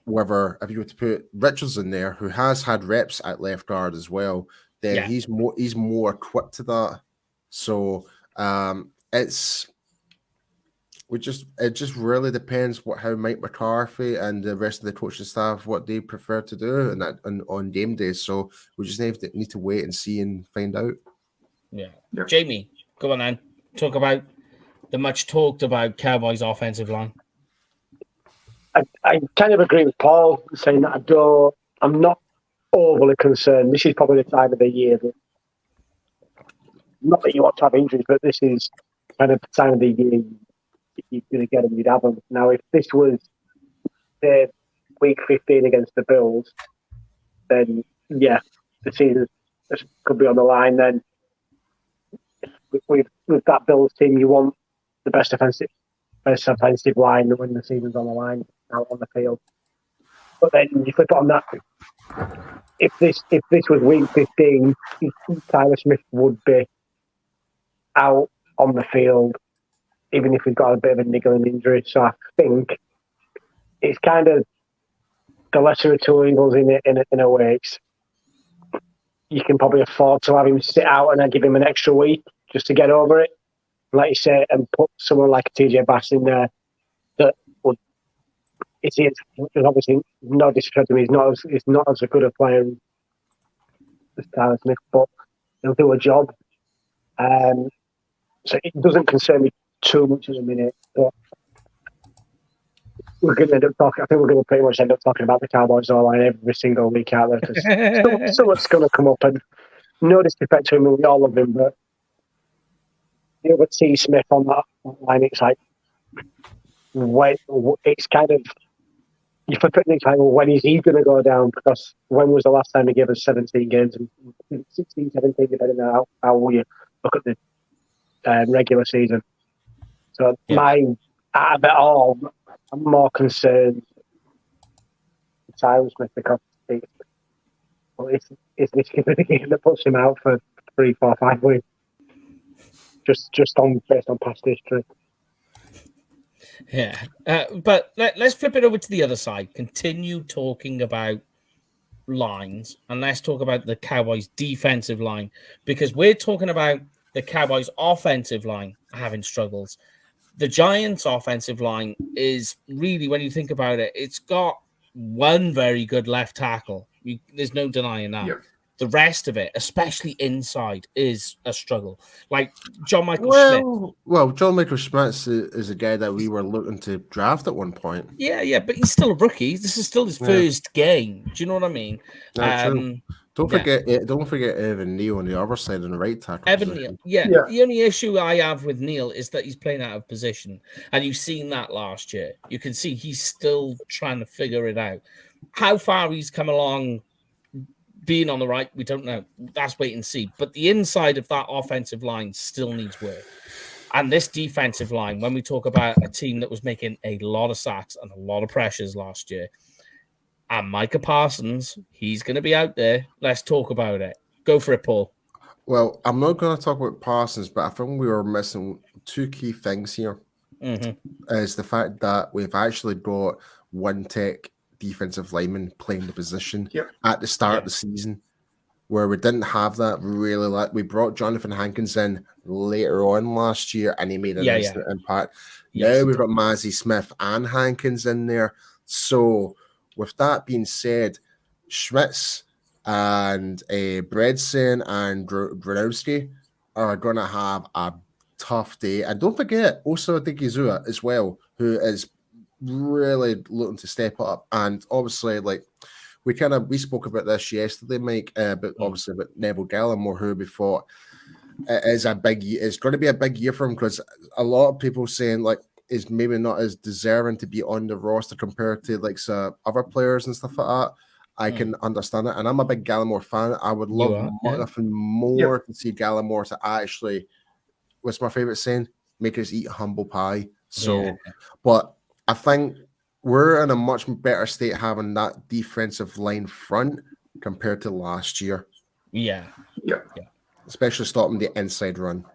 Whether if you were to put Richards in there, who has had reps at left guard as well, then he's more equipped to that. So it just really depends how Mike McCarthy and the rest of the coaching staff what they prefer to do and on game days. So we just need to wait and see and find out. Yeah. Jamie, go on and talk about the much talked about Cowboys offensive line. I kind of agree with Paul saying that I'm not overly concerned. This is probably the time of the year that, not that you want to have injuries, but this is kind of the time of the year you're going to get them, you'd have them. Now, if this was the week 15 against the Bills, then the season could be on the line. Then with that Bills team, you want the best offensive line when the season's on the line out on the field. But then you flip it on that. If this was week 15, Tyler Smith would be out on the field, even if we've got a bit of a niggling injury. So I think it's kind of the lesser of two evils in a way. You can probably afford to have him sit out and then give him an extra week just to get over it, like you say, and put someone like TJ Bass in there that would. There's obviously no disrespect to him. He's not as good a player as Tyler Smith, but he'll do a job. So it doesn't concern me too much in a minute, but we're going to end up talking. I think we're going to pretty much end up talking about the Cowboys online every single week out there because someone's going to come up, and no disrespect to him, and we all love him, but the other T Smith on that line, it's like it's kind of you flip it and it's like, well, when is he going to go down? Because when was the last time he gave us 17 games and 16, 17, depending on how you look at the regular season. So out of it all, I'm more concerned with Tyler Smith because it's this going to be the game that puts him out for 3, 4, 5 weeks? Just based on past history. Yeah, but let's flip it over to the other side. Continue talking about lines, and let's talk about the Cowboys' defensive line, because we're talking about the Cowboys' offensive line having struggles. The Giants' offensive line is really, when you think about it, it's got one very good left tackle. There's no denying that. Yep. The rest of it, especially inside, is a struggle. Like John Michael Schmidt. Well, John Michael Schmidt is a guy that we were looking to draft at one point. Yeah, but he's still a rookie. This is still his first game. Do you know what I mean? True. Don't forget Evan Neal on the other side on the right tackle. Evan Neal. Yeah. The only issue I have with Neal is that he's playing out of position, and you've seen that last year. You can see he's still trying to figure it out. How far he's come along being on the right, we don't know. That's wait and see. But the inside of that offensive line still needs work. And this defensive line, when we talk about a team that was making a lot of sacks and a lot of pressures last year, and Micah Parsons, he's going to be out there. Let's talk about it. Go for it, Paul. Well, I'm not going to talk about Parsons, but I think we were missing two key things here. Is the fact that we've actually got one tech defensive lineman playing the position at the start of the season, where we didn't have that really. We brought Jonathan Hankins in later on last year, and he made an instant impact. Now we've got Mazzy Smith and Hankins in there. So, with that being said, Schmitz and Bredson and Bronowski are going to have a tough day. And don't forget, also Digizua as well, who is really looking to step up. And obviously, like we spoke about this yesterday, Mike, but obviously about Neville Gallimore, who we thought is it's going to be a big year for him, because a lot of people saying like is maybe not as deserving to be on the roster compared to like other players and stuff like that. I can understand it, and I'm a big Gallimore fan. I would love nothing more to see Gallimore to actually, what's my favorite saying? Make us eat humble pie. So, but I think we're in a much better state having that defensive line front compared to last year. Yeah. Especially stopping the inside run.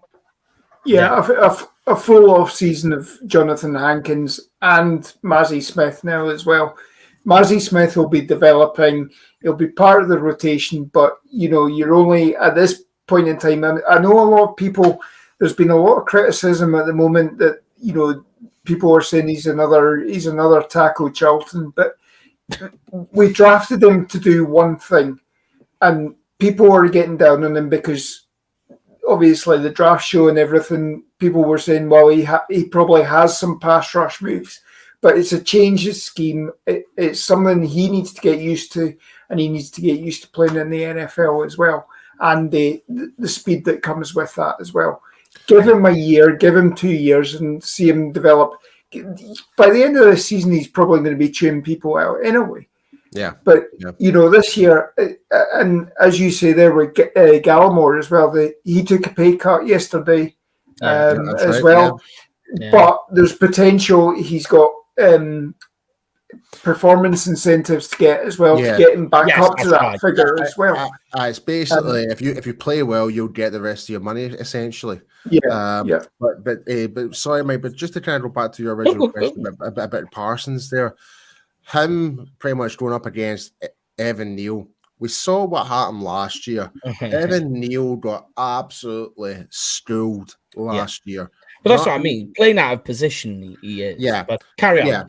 A full off season of Jonathan Hankins and Mazzy Smith now as well. Mazzy Smith will be developing. He'll be part of the rotation, but you're only at this point in time. I know a lot of people. There's been a lot of criticism at the moment that people are saying he's another Taco Charlton, but we drafted him to do one thing, and people are getting down on him because obviously the draft show and everything. People were saying, well, he probably has some pass rush moves, but it's a change of scheme. It's something he needs to get used to, and he needs to get used to playing in the NFL as well, and the speed that comes with that as well. Give him a year, give him 2 years, and see him develop. By the end of the season, he's probably going to be chewing people out anyway. Yeah. But, this year, and as you say there with Gallimore as well, he took a pay cut yesterday as well. Yeah. But there's potential. He's got performance incentives to get as well, to get him back up to that figure as well. It's basically, if you play well, you'll get the rest of your money, essentially. But sorry, mate, but just to kind of go back to your original question about Parsons there, him pretty much going up against Evan Neal. We saw what happened last year. Evan Neal got absolutely schooled last year. But that's what I mean. Playing out of position, he is. Yeah. But carry on.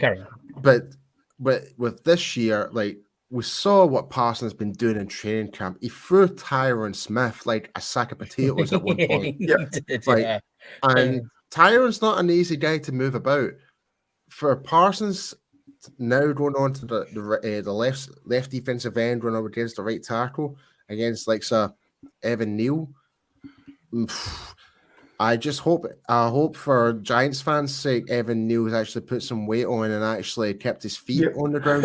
But with this year, like, we saw what Parsons has been doing in training camp. He threw Tyron Smith like a sack of potatoes at one point. And Tyron's not an easy guy to move about. For Parsons now going on to the left defensive end, running up against the right tackle against like Evan Neal. I hope for Giants fans' sake, Evan Neal has actually put some weight on and actually kept his feet on the ground.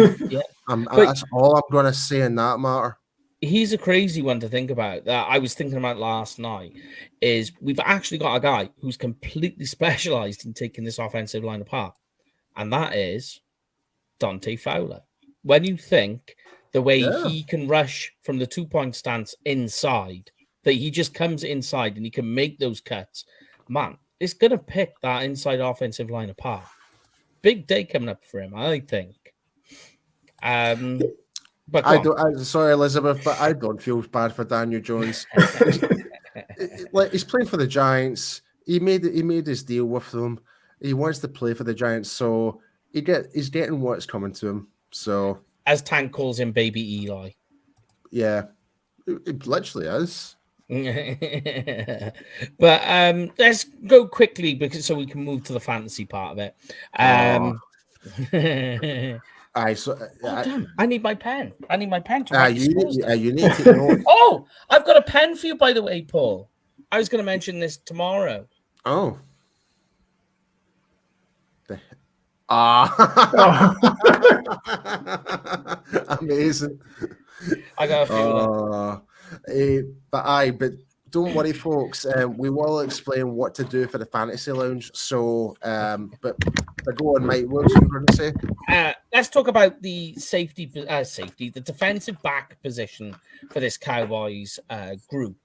That's all I'm going to say in that matter. He's a crazy one to think about. That I was thinking about last night is we've actually got a guy who's completely specialized in taking this offensive line apart, and that is Dante Fowler. When you think the way he can rush from the 2-point stance inside, that he just comes inside and he can make those cuts, man, it's going to pick that inside offensive line apart. Big day coming up for him, I think. But sorry, Elizabeth, but I don't feel bad for Daniel Jones. He's playing for the Giants. He made his deal with them. He wants to play for the Giants, so he's getting what's coming to him. So, as Tank calls him, Baby Eli. Yeah, it literally is. But let's go quickly so we can move to the fantasy part of it. Damn, I need my pen. I need my pen to write you need to know. Oh, I've got a pen for you, by the way, Paul. I was going to mention this tomorrow. Oh. Amazing. I got a few. But don't worry, folks. We will explain what to do for the fantasy lounge. So, but go on, Mike. What were you going to say? Let's talk about the the defensive back position for this Cowboys group,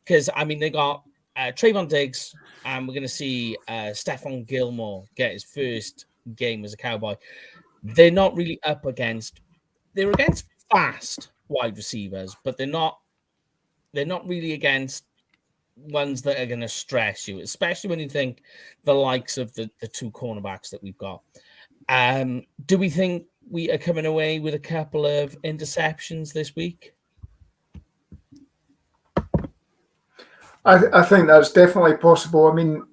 because I mean they got Trayvon Diggs, and we're going to see Stephon Gilmore get his first game as a Cowboy. They're not really up against. They're against fast wide receivers, but they're not really against ones that are going to stress you, especially when you think the likes of the two cornerbacks that we've got. Do we think we are coming away with a couple of interceptions this week? I think that's definitely possible. I mean,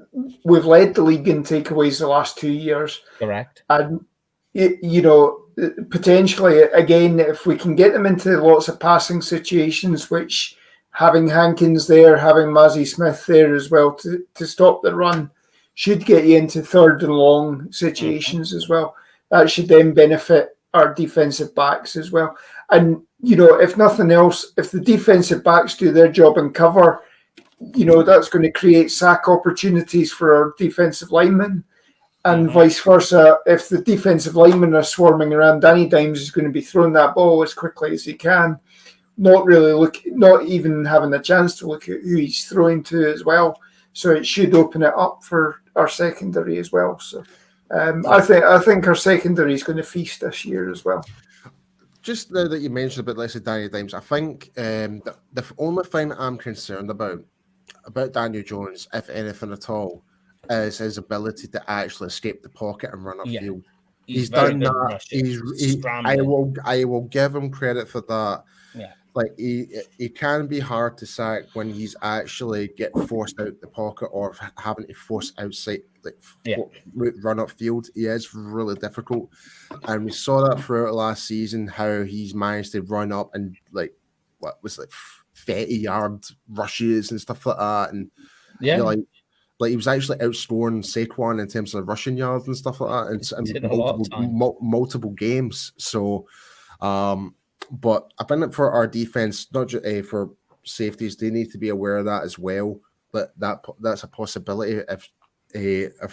we've led the league in takeaways the last 2 years. Correct. And, you know, potentially, again, if we can get them into lots of passing situations, which having Hankins there, having Mazzie Smith there as well to stop the run, should get you into third and long situations as well. That should then benefit our defensive backs as well. And, you know, if nothing else, if the defensive backs do their job and cover, you know, that's going to create sack opportunities for our defensive linemen. And vice versa, if the defensive linemen are swarming around, Danny Dimes is going to be throwing that ball as quickly as he can, not even having a chance to look at who he's throwing to as well. So it should open it up for our secondary as well. So I think our secondary is going to feast this year as well. Just now that you mentioned a bit less of Danny Dimes, I think the only thing I'm concerned about Daniel Jones, if anything at all, is his ability to actually escape the pocket and run upfield. He's done that. I will give him credit for that. Yeah. Like he can be hard to sack when he's actually get forced out the pocket or having to force outside, run upfield. He is really difficult, and we saw that throughout last season how he's managed to run up and 30-yard rushes and stuff like that, and like he was actually outscoring Saquon in terms of rushing yards and stuff like that, and multiple games. So, but I think that for our defense, not just for safeties, they need to be aware of that as well. But that's a possibility if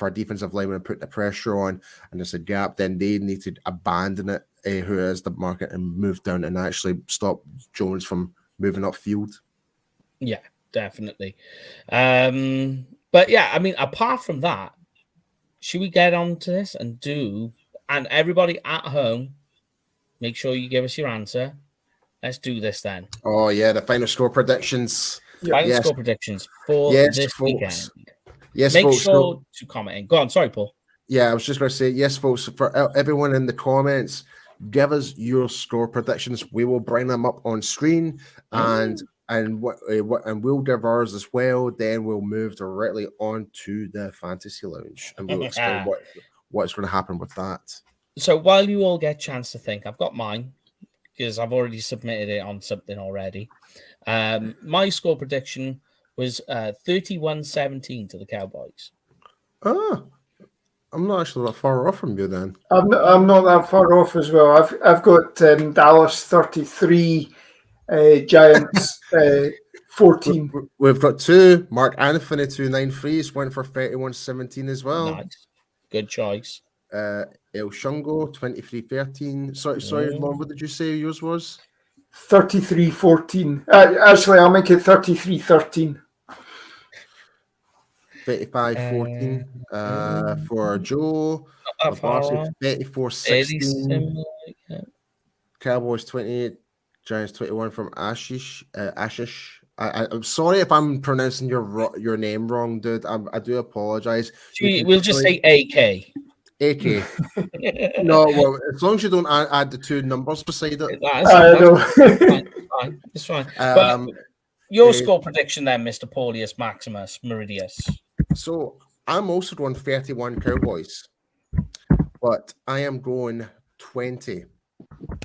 our defensive linemen put the pressure on and there's a gap, then they need to abandon it. Who is the market and move down and actually stop Jones from moving upfield. Yeah, definitely. But yeah, I mean, apart from that, should we get on to this and everybody at home, make sure you give us your answer. Let's do this then. Oh yeah, the final score predictions. Score predictions for this weekend. Yes, make folks, sure to comment in. Go on, sorry, Paul. Yeah, I was just going to say, yes, folks, for everyone in the comments, give us your score predictions. We will bring them up on screen, and we'll give ours as well. Then we'll move directly on to the fantasy lounge, and we'll explain what's going to happen with that. So while you all get a chance to think, I've got mine because I've already submitted it on something already. My score prediction was 31-17 to the Cowboys. I'm not actually that far off from you then. I'm not that far off as well. I've got Dallas 33, Giants 14. We've got two. Mark Anthony 293s went for 31-17 as well. Nice. Good choice. El Shungo 23-13. Sorry, Mom, what did you say yours was? 33-14. Actually, I'll make it 33-13. 35-14 for Joe. 34-16. Cowboys 28, Giants 21 from Ashish. I'm sorry if I'm pronouncing your name wrong, dude. I do apologize. We'll just say AK. AK. No, well, as long as you don't add the two numbers beside it. It's fine. But your score prediction then, Mr. Paulius Maximus Meridius. So I'm also going 31 Cowboys, but I am going 20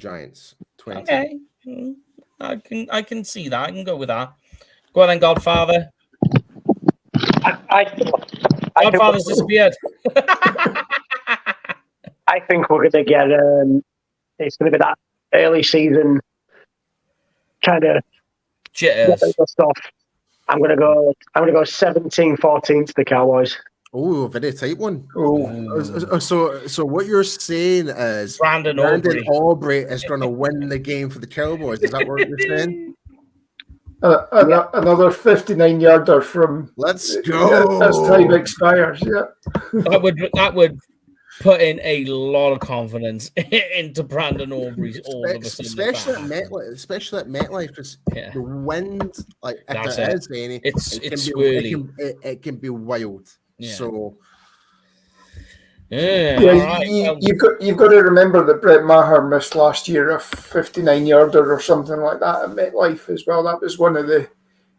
Giants. 20. Okay. I can see that. I can go with that. Go on then, Godfather. Godfather's disappeared. I think we're going to get it's going to be that early season kind of jitters stuff. I'm going to go 17-14 to the Cowboys. Oh, very tight one. Oh, so what you're saying is Brandon Aubrey is going to win the game for the Cowboys. Is that what you're saying? Another 59-yarder from. Let's go. As time expires. Yeah. That would put in a lot of confidence into Brandon Aubrey's all of a sudden. Especially at MetLife, because the wind, like if there is any, it's swirly. It can be wild. Yeah. So you've got to remember that Brett Maher missed last year a 59-yarder or something like that at MetLife as well. That was one of the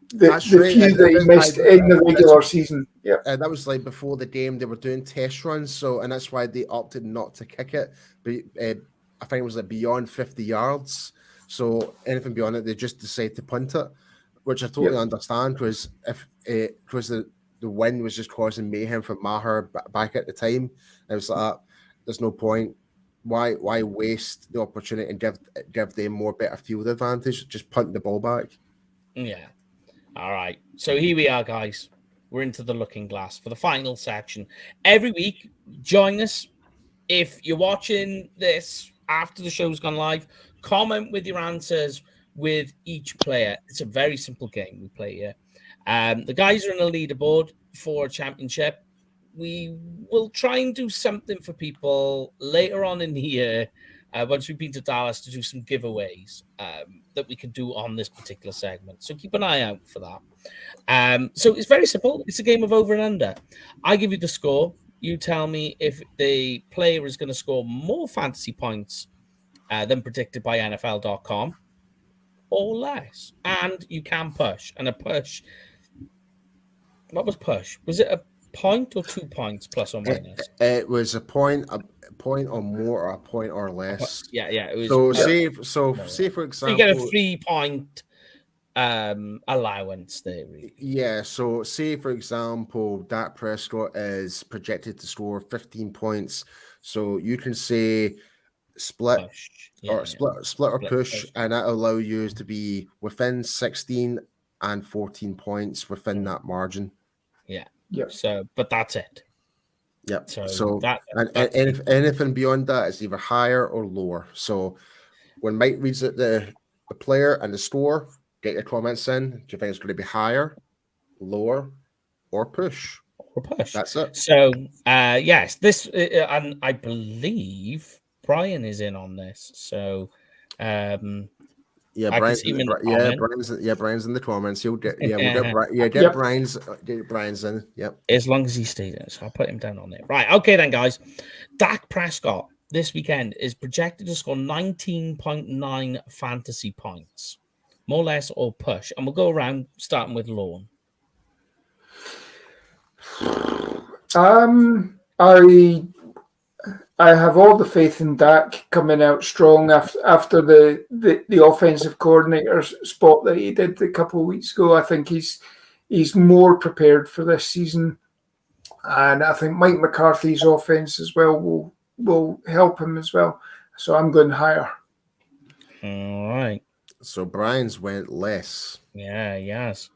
few that he missed in the regular season. Yeah, that was like before the game. They were doing test runs, and that's why they opted not to kick it. But I think it was like beyond 50 yards. So anything beyond it, they just decided to punt it, which I totally understand because the wind was just causing mayhem for Maher back at the time. It was like, there's no point. Why waste the opportunity and give them more better field advantage? Just punt the ball back. Yeah. All right. So here we are, guys. We're into the looking glass for the final section. Every week, join us. If you're watching this after the show's gone live, comment with your answers with each player. It's a very simple game we play here. The guys are in a leaderboard for a championship. We will try and do something for people later on in the year, once we've been to Dallas, to do some giveaways that we can do on this particular segment. So keep an eye out for that. So it's very simple. It's a game of over and under. I give you the score. You tell me if the player is going to score more fantasy points than predicted by NFL.com or less. And you can push. And a push... What was push? Was it a point or 2 points plus or minus? It was a point or more, or a point or less. Yeah. It was, say for example, you get a 3 point allowance there. Really. Yeah. So say for example, Dak Prescott is projected to score 15 points. So you can say split or push, and that allow you to be within 16 and 14 points within that margin. Yeah. So, but that's it. Yep. So anything beyond that is either higher or lower. So when Mike reads it, the player and the score, get your comments in. Do you think it's going to be higher, lower, or push? Or push. That's it. So yes, this and I believe Brian is in on this. So Brian's in the comments. You'll get Brian's in. Yep. As long as he stays in, so I'll put him down on there. Right. Okay then, guys. Dak Prescott this weekend is projected to score 19.9 fantasy points, more or less, or push. And we'll go around starting with Lorne. I have all the faith in Dak coming out strong after the offensive coordinator spot that he did a couple of weeks ago. I think he's more prepared for this season, and I think Mike McCarthy's offense as well will help him as well. So I'm going higher. All right. So Brian's went less. Yeah, yes.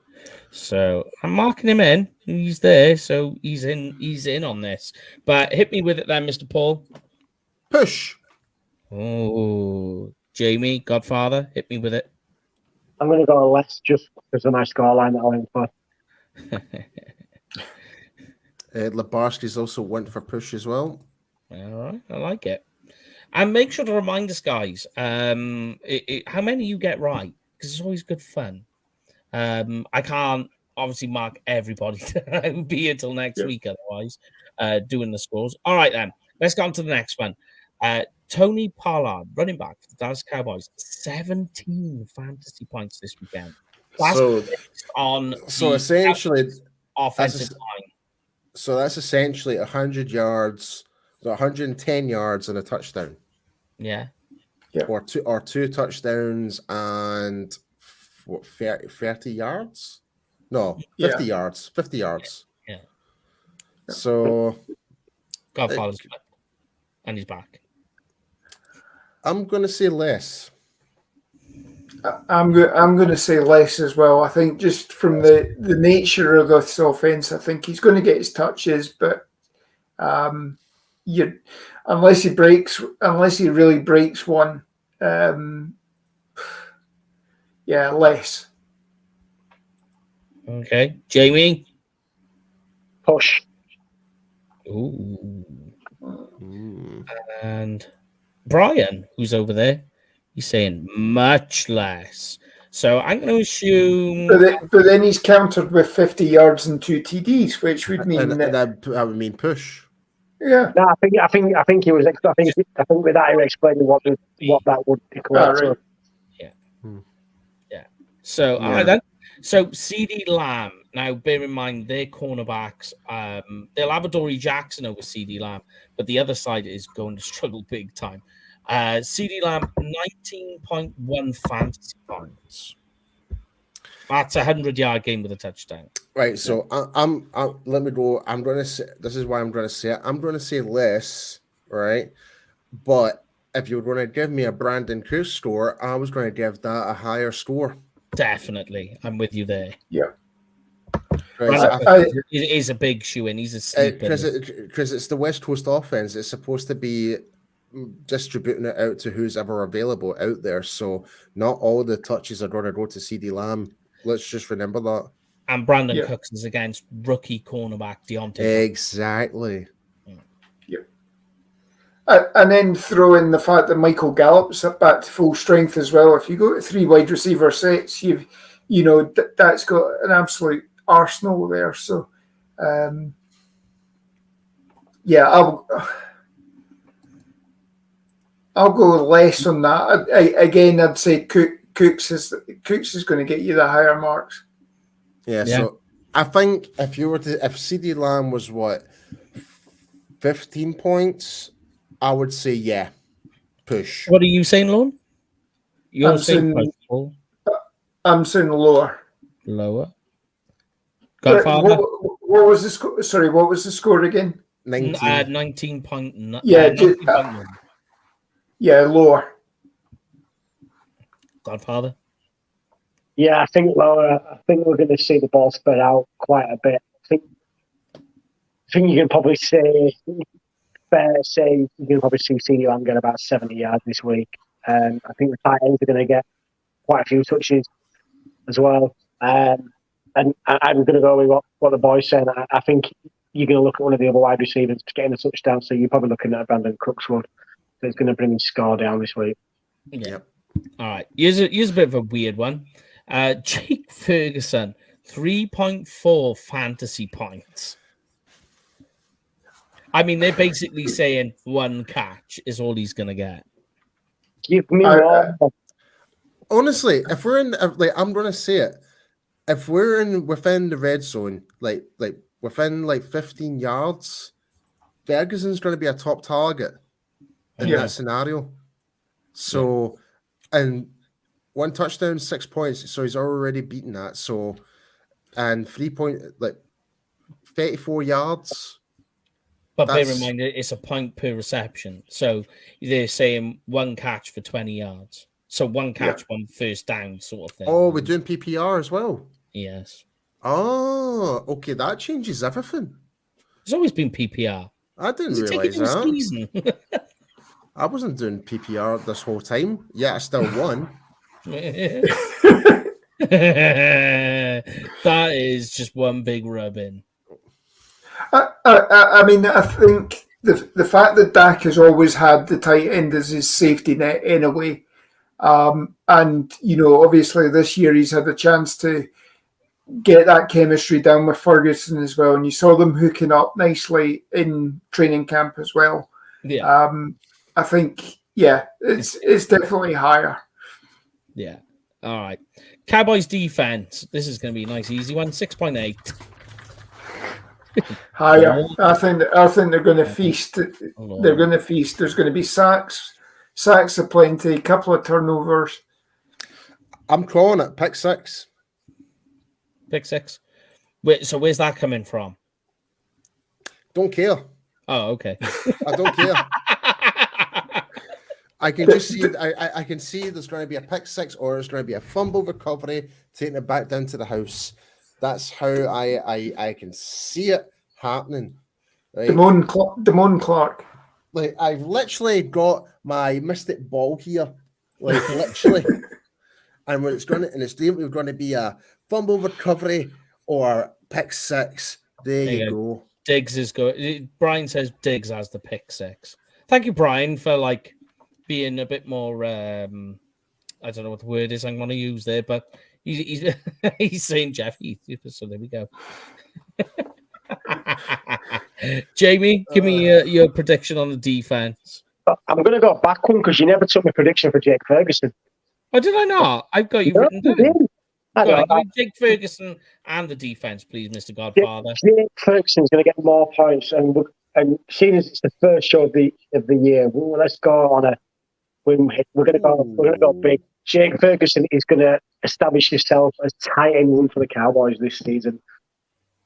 So I'm marking him in. He's there, so he's in on this. But hit me with it then, Mr. Paul. Push. Oh, Jamie, Godfather, hit me with it. I'm going to go less just because of my scoreline that I went for. Labarski's also went for push as well. All right, I like it. And make sure to remind us, guys, how many you get right, because it's always good fun. I can't obviously mark everybody to be here till next week, otherwise, doing the scores. All right, then. Let's go on to the next one. Tony Pollard, running back for the Dallas Cowboys, 17 fantasy points this weekend. That's so essentially offensive line. So that's essentially 100 yards, 110 yards and a touchdown. Yeah. Or two touchdowns and what, 30 yards? No, 50 yards. 50 yards. Yeah. So Godfather's back. And he's back. I'm going to say less. I'm going to say less as well. I think just from the nature of this offense, I think he's going to get his touches, but unless he really breaks one, less. Okay, Jamie. Push. Ooh. And Brian, who's over there, he's saying much less. So I'm going to assume. But then he's countered with 50 yards and 2 TDs, which would mean that would mean push. Yeah. No, I think he was. I think with that he was explaining what that would equate to. Yeah. Yeah. So all right then. So CD Lamb. Now, bear in mind their cornerbacks. They'll have Adoree Jackson over CD Lamb, but the other side is going to struggle big time. CD Lamb, 19.1 fantasy points. That's a 100-yard game with a touchdown. Right. So let me go. I'm going to say, this is why I'm going to say it. I'm going to say less, right? But if you were going to give me a Brandon Cooks score, I was going to give that a higher score. Definitely. I'm with you there. Yeah. Right. It is a big shoe in. He's a sleeper. Because it's the West Coast offense. It's supposed to be distributing it out to who's ever available out there. So not all the touches are going to go to CD Lamb. Let's just remember that. And Brandon Cooks is against rookie cornerback Deontay. Exactly. Yeah. And then throw in the fact that Michael Gallup's back to full strength as well. If you go to 3 wide receiver sets, that's got an absolute arsenal there. So, I'll go less on that. I'd say Cooks is going to get you the higher marks. Yeah. So I think if CD Lamb was 15 points, I would say push. What are you saying, Lon? I'm saying lower. Lower. Godfather. What was the score? Sorry, what was the score again? 19.9. Lower. Godfather. Yeah, I think lower. I think we're going to see the ball spread out quite a bit. I think you can probably say you can probably see CD Lamb get about 70 yards this week. I think the tight ends are going to get quite a few touches as well. And I'm going to go with what the boys saying. I think you're going to look at one of the other wide receivers getting a touchdown, so you're probably looking at Brandon Cooks one. So it's going to bring his score down this week. Yeah. All right. Here's a bit of a weird one. Jake Ferguson, 3.4 fantasy points. I mean, they're basically saying 1 catch is all he's going to get. Give me one. Honestly, if we're in, I'm going to say it. If we're within the red zone, like within 15 yards, Ferguson's going to be a top target in that scenario. So, and 1 touchdown, 6 points. So he's already beaten that. So, and 34 yards. But bear in mind, it's a point per reception. So they're saying 1 catch for 20 yards. So 1 catch, 1 first down sort of thing. Oh, we're doing PPR as well? Yes. Oh, okay. That changes everything. There's always been PPR. I didn't realize that. I wasn't doing PPR this whole time. Yeah, I still won. That is just one big rub-in. I mean, I think the fact that Dak has always had the tight end as his safety net in a way, and obviously this year he's had a chance to get that chemistry down with Ferguson as well. And you saw them hooking up nicely in training camp as well. Yeah. I think, it's definitely higher. Yeah. All right. Cowboys defense. This is going to be a nice, easy one. 6.8. Higher. I think they're going to feast. They're going to feast. There's going to be sacks aplenty, couple of turnovers. I'm calling it pick 6. Pick 6. Wait, so where's that coming from? Don't care. Oh, okay. I don't care. I can just see. I can see there's going to be a pick 6, or there's going to be a fumble recovery, taking it back down to the house. That's how I can see it happening. Right? Damone Clark. Like, I've literally got my mystic ball here, like literally, and when it's either going to be a fumble recovery or pick 6. There you go. Diggs is good. Brian says Diggs has the pick 6. Thank you, Brian, for being a bit more. I don't know what the word is I'm going to use there, but he's saying Jeff Heath. So there we go. Jamie, give me your prediction on the defense. I'm going to go back one because you never took my prediction for Jake Ferguson. Oh, did I not? I've got you written down. Jake Ferguson and the defense, please, Mr. Godfather. Jake Ferguson's going to get more points, and seeing as it's the first show of the year, let's go on a win. We're going to go big. Jake Ferguson is going to establish himself as tight end one for the Cowboys this season,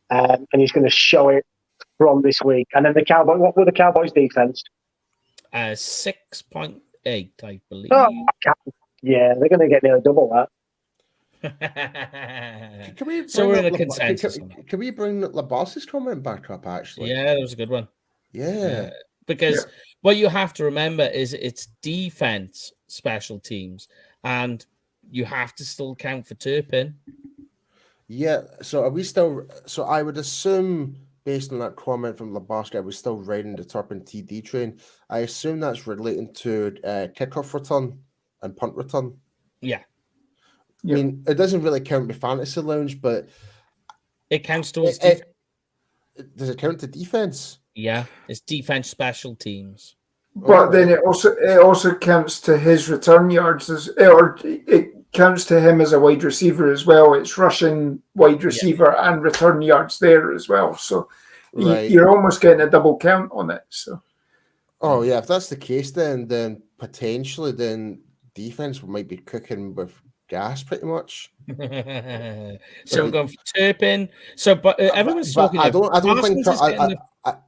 and he's going to show it from this week. And then what were the Cowboys' defense? 6.8, I believe. Oh, yeah, they're going to get nearly double that. We're in a consensus. Can we bring Labas's comment back up, actually? Yeah, that was a good one. Yeah. Because what you have to remember is it's defense, special teams, and you have to still count for Turpin. Yeah, so are we still... So I would assume, based on that comment from Labasca, we're still riding the Turpin TD train. I assume that's relating to kickoff return and punt return. Yeah. I mean, it doesn't really count with Fantasy Lounge, but... It counts towards... does it count to defense? Yeah, it's defense special teams. But then it also counts to his return yards, or it counts to him as a wide receiver as well. It's rushing wide receiver and return yards there as well. So you're almost getting a double count on it. So. Oh, yeah, if that's the case, then potentially defense might be cooking with gas pretty much. So we're going for Turpin. So, but everyone's talking.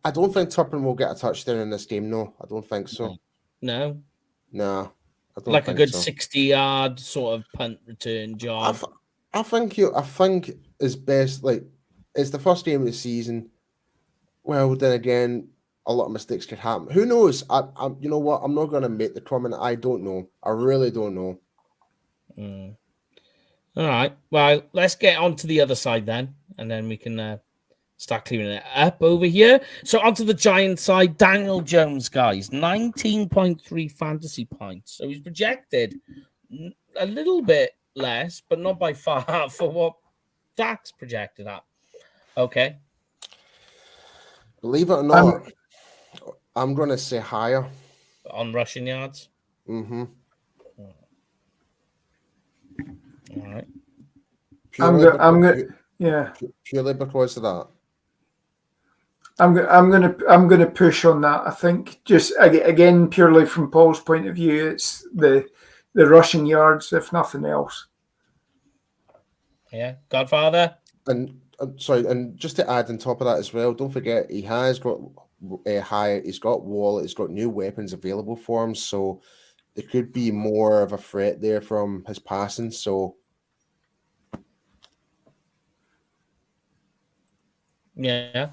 I don't think Turpin will get a touchdown in this game. No, I don't think so. No. I don't like think a good so. 60-yard sort of punt return job. I think is best. Like, it's the first game of the season. Well, then again, a lot of mistakes could happen. Who knows? You know what? I'm not going to make the comment. I don't know. I really don't know. All right. Well, let's get on to the other side then, and then we can start clearing it up over here. So onto the Giants side, Daniel Jones, guys, 19.3 fantasy points. So he's projected a little bit less, but not by far for what Dak's projected at. Okay. Believe it or not, I'm going to say higher. On rushing yards? Mm-hmm. All right. Purely because of that. I'm gonna push on that. I think just again purely from Paul's point of view, it's the rushing yards, if nothing else. Yeah, Godfather. And just to add on top of that as well, don't forget he has got he's got Wallace, he's got new weapons available for him, so there could be more of a threat there from his passing. So. Yeah.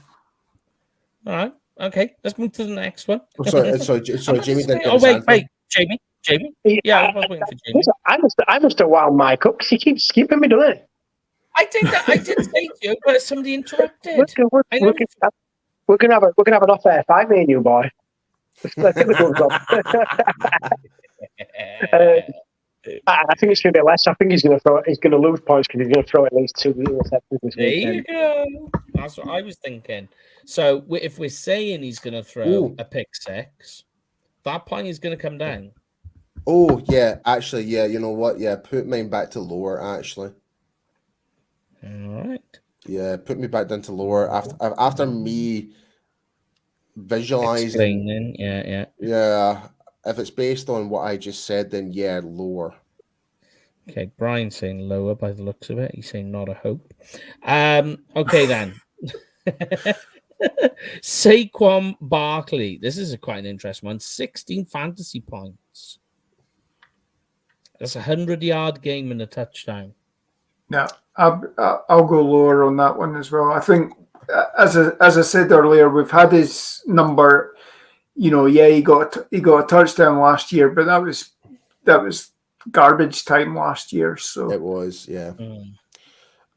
All right. Okay. Let's move to the next one. Sorry, Jamie. Wait, Jamie. Yeah, I was waiting for Jamie. I must have wound Mike up because he keeps skipping me, doesn't he? I did say to you, but somebody interrupted. We're gonna have an off-air fight, me and you, boy. I think it's going to be less. I think he's going to lose points because he's going to throw at least 2 interceptions this There weekend. you go. That's what I was thinking. So if we're saying he's going to throw Ooh. a pick six, that point is going to come down. Oh, yeah. Actually, yeah. You know what? Yeah, put mine back to lower, actually. All right. Yeah, put me back down to lower. After me visualizing. Explaining. Yeah. Yeah. If it's based on what I just said, then yeah, lower. Okay, Brian's saying lower by the looks of it. He's saying not a hope. Okay, then. Saquon Barkley. This is quite an interesting one. 16 fantasy points. That's a 100-yard game and a touchdown. Yeah, I'll go lower on that one as well. I think, as I said earlier, we've had his number. You know, yeah, he got a touchdown last year, but that was garbage time last year. So It was, yeah.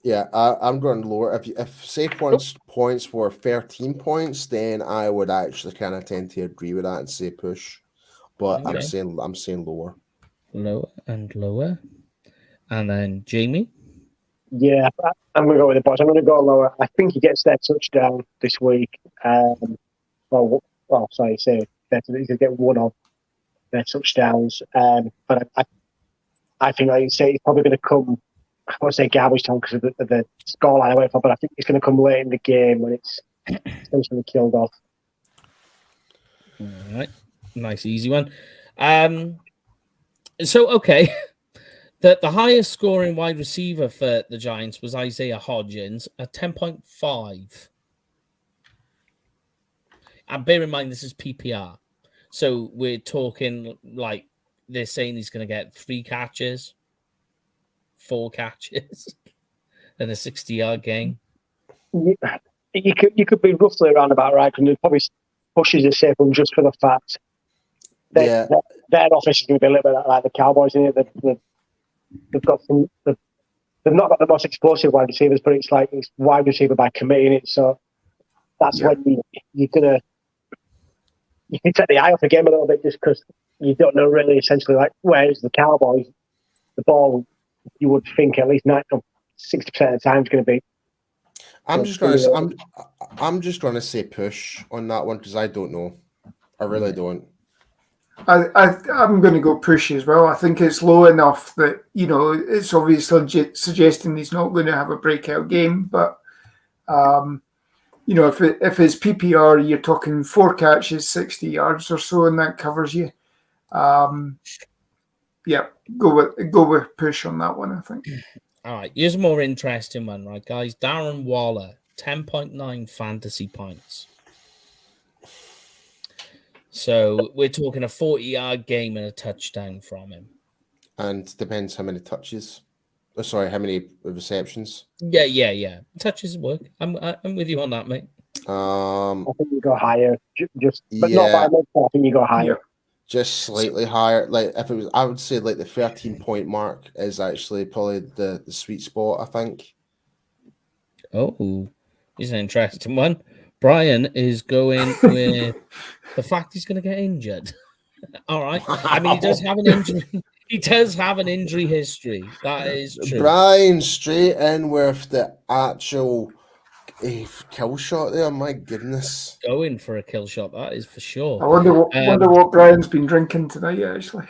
Yeah, I'm going lower. If Saquon's points were 13 points, then I would actually kind of tend to agree with that and say push. But Okay. I'm saying lower. Lower and lower. And then Jamie? Yeah, I'm going to go with the boys. I'm going to go lower. I think he gets their touchdown this week. Sorry, he's going to get one of their touchdowns. But I think, like you say, it's probably going to come, I won't say garbage time because of the scoreline I went for, but I think it's going to come late in the game when it's essentially killed off. All right. Nice, easy one. So, okay. The highest scoring wide receiver for the Giants was Isaiah Hodgins at 10.5. And bear in mind, this is PPR. So we're talking like they're saying he's going to get 3 catches, 4 catches, and a 60-yard game. You could be roughly around about right, and it probably pushes the safe one just for the fact that their offense is going to be a little bit like the Cowboys in it. They've not got the most explosive wide receivers, but it's wide receiver by committing it. So that's when you can take the eye off the game a little bit, just because you don't know really essentially like where's the Cowboys. The ball, you would think at least 60% of the time is going to be. I'm just going to say push on that one because I don't know. I really don't. I'm going to go push as well. I think it's low enough that, you know, it's obviously suggesting he's not going to have a breakout game. But, you know, if it's PPR, you're talking 4 catches, 60 yards or so, and that covers you. Yeah, go with push on that one, I think. All right, here's a more interesting one, right, guys? Darren Waller, 10.9 fantasy points. So we're talking a 40-yard game and a touchdown from him. And depends how many touches. Oh, sorry, how many receptions? Yeah. Touches work. I'm with you on that, mate. I think you go higher, but not by much. I think you go higher. Yeah. Just slightly higher. Like if it was, I would say like the 13-point mark is actually probably the sweet spot, I think. Oh, he's an interesting one. Brian is going with the fact he's going to get injured. All right. Wow. I mean, he does have an injury. He does have an injury history. That is true. Brian straight in with the actual kill shot there. My goodness. Going for a kill shot. That is for sure. I wonder what Brian's been drinking tonight, actually.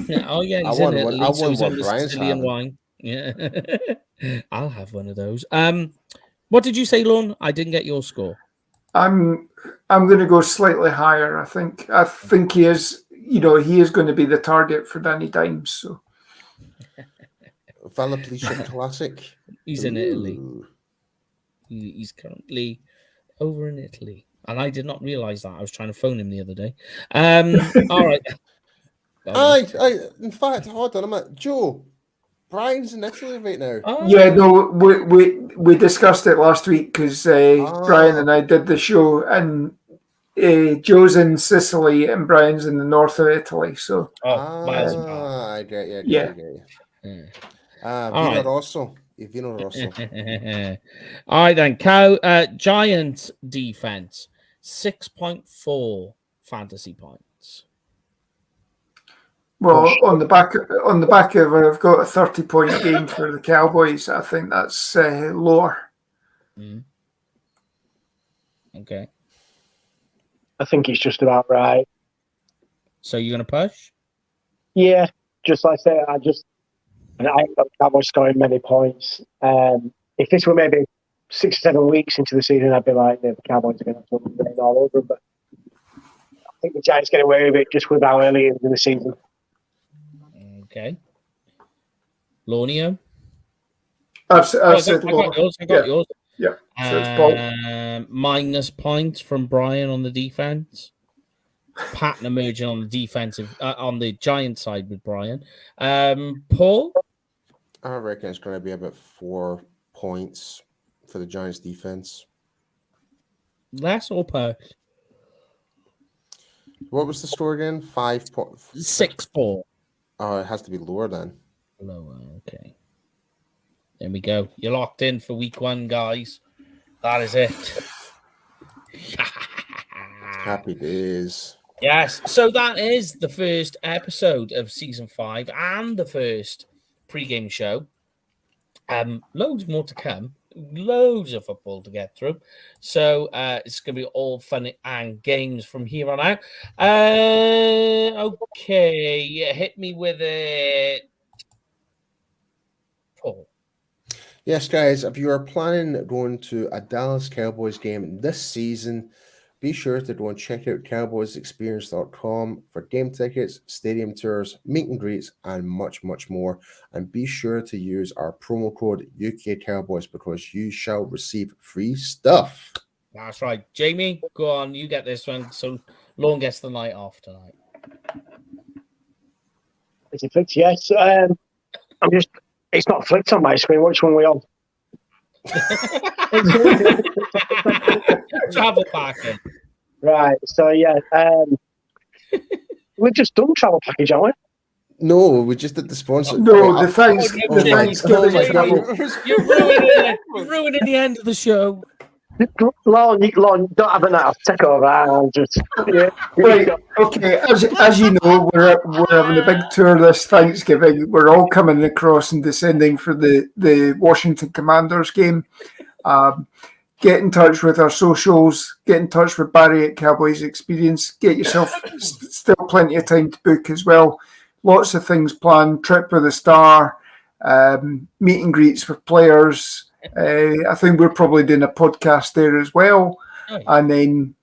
Yeah, oh, yeah. He's in Italy, so he's on the Sicilian wine. Yeah. I'll have one of those. What did you say, Lon? I didn't get your score. I'm going to go slightly higher. I think he is. You know, he is going to be the target for Danny Dimes. So, Valaplecia Classic. He's in Italy. He's currently over in Italy, and I did not realize that. I was trying to phone him the other day. All right. In fact, hold on a minute, Joe. Brian's in Italy right now. Oh. Yeah, no, we discussed it last week because Brian and I did the show, and Joe's in Sicily and Brian's in the north of Italy. So, I get you. Vino Rosso. All right, then. Giants defense, 6.4 fantasy points. Well, on the back of I've got a 30-point game for the Cowboys. I think that's lower. Okay. I think it's just about right. So you're going to push? Yeah, just like I say, I ain't got the Cowboys scoring many points. If this were maybe 6 or 7 weeks into the season, I'd be like, the Cowboys are going to have to win all over them. But I think the Giants get away with it just with how early into the season. Okay. Lonio? I've said lower. I got yours. Yeah. So it's Paul. Minus points from Brian on the defense. Pattern emerging on the defensive on the Giant side with Brian. Paul? I reckon it's going to be about 4 points for the Giants defense. Less or push? What was the score again? 5 points. 6-4. Oh, it has to be lower then. Lower, okay. There we go. You're locked in for week 1, guys. That is it. Happy days. Yes. So that is the first episode of season 5 and the first pregame show. Loads more to come. Loads of football to get through. So it's going to be all fun and games from here on out. Okay. Hit me with it. Paul. Yes, guys, if you are planning going to a Dallas Cowboys game this season, be sure to go and check out cowboysexperience.com for game tickets, stadium tours, meet and greets, and much, much more. And be sure to use our promo code UK Cowboys because you shall receive free stuff. That's right. Jamie, go on. You get this one. So Lorne gets the night off tonight. Is it flicked? Yes. I'm just... It's not flicked on my screen. Which one are we on? Travel package. Right. So, yeah. We've just done travel package, haven't we? No, we just did the sponsor. No, the Thanksgiving. You're ruining the end of the show. Lon, don't have enough. Take over. I'll just... Yeah. Right, okay. As you know, we're having a big tour this Thanksgiving. We're all coming across and descending for the Washington Commanders game. Get in touch with our socials. Get in touch with Barry at Cowboys Experience. Get yourself still plenty of time to book as well. Lots of things planned. Trip with a star. Meet and greets with players. I think we're probably doing a podcast there as well. Oh, yeah. And then,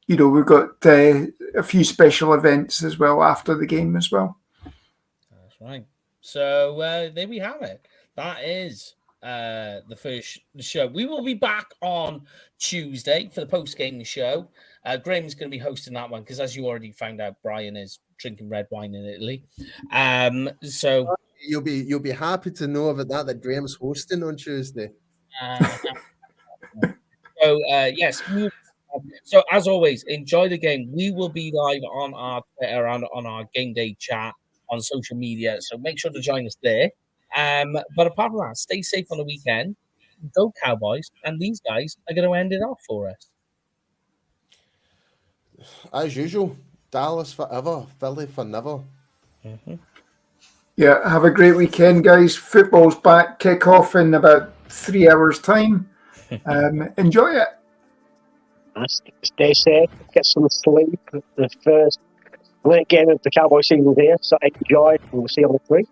we've got a few special events as well after the game as well. That's right. So there we have it. That is the first show. We will be back on Tuesday for the post-game show. Graham's going to be hosting that one because, as you already found out, Brian is drinking red wine in Italy. So... You'll be happy to know about that Graham's hosting on Tuesday. Yes. So as always, enjoy the game. We will be live on our Twitter and on our game day chat on social media. So make sure to join us there. But apart from that, stay safe on the weekend. Go Cowboys, and these guys are going to end it off for us. As usual, Dallas forever, Philly for never. Mm-hmm. Yeah, have a great weekend, guys. Football's back, kick off in about 3 hours' time. Enjoy it. Stay safe, get some sleep. The first late game of the Cowboy season here, so enjoy, and we'll see you on the 3.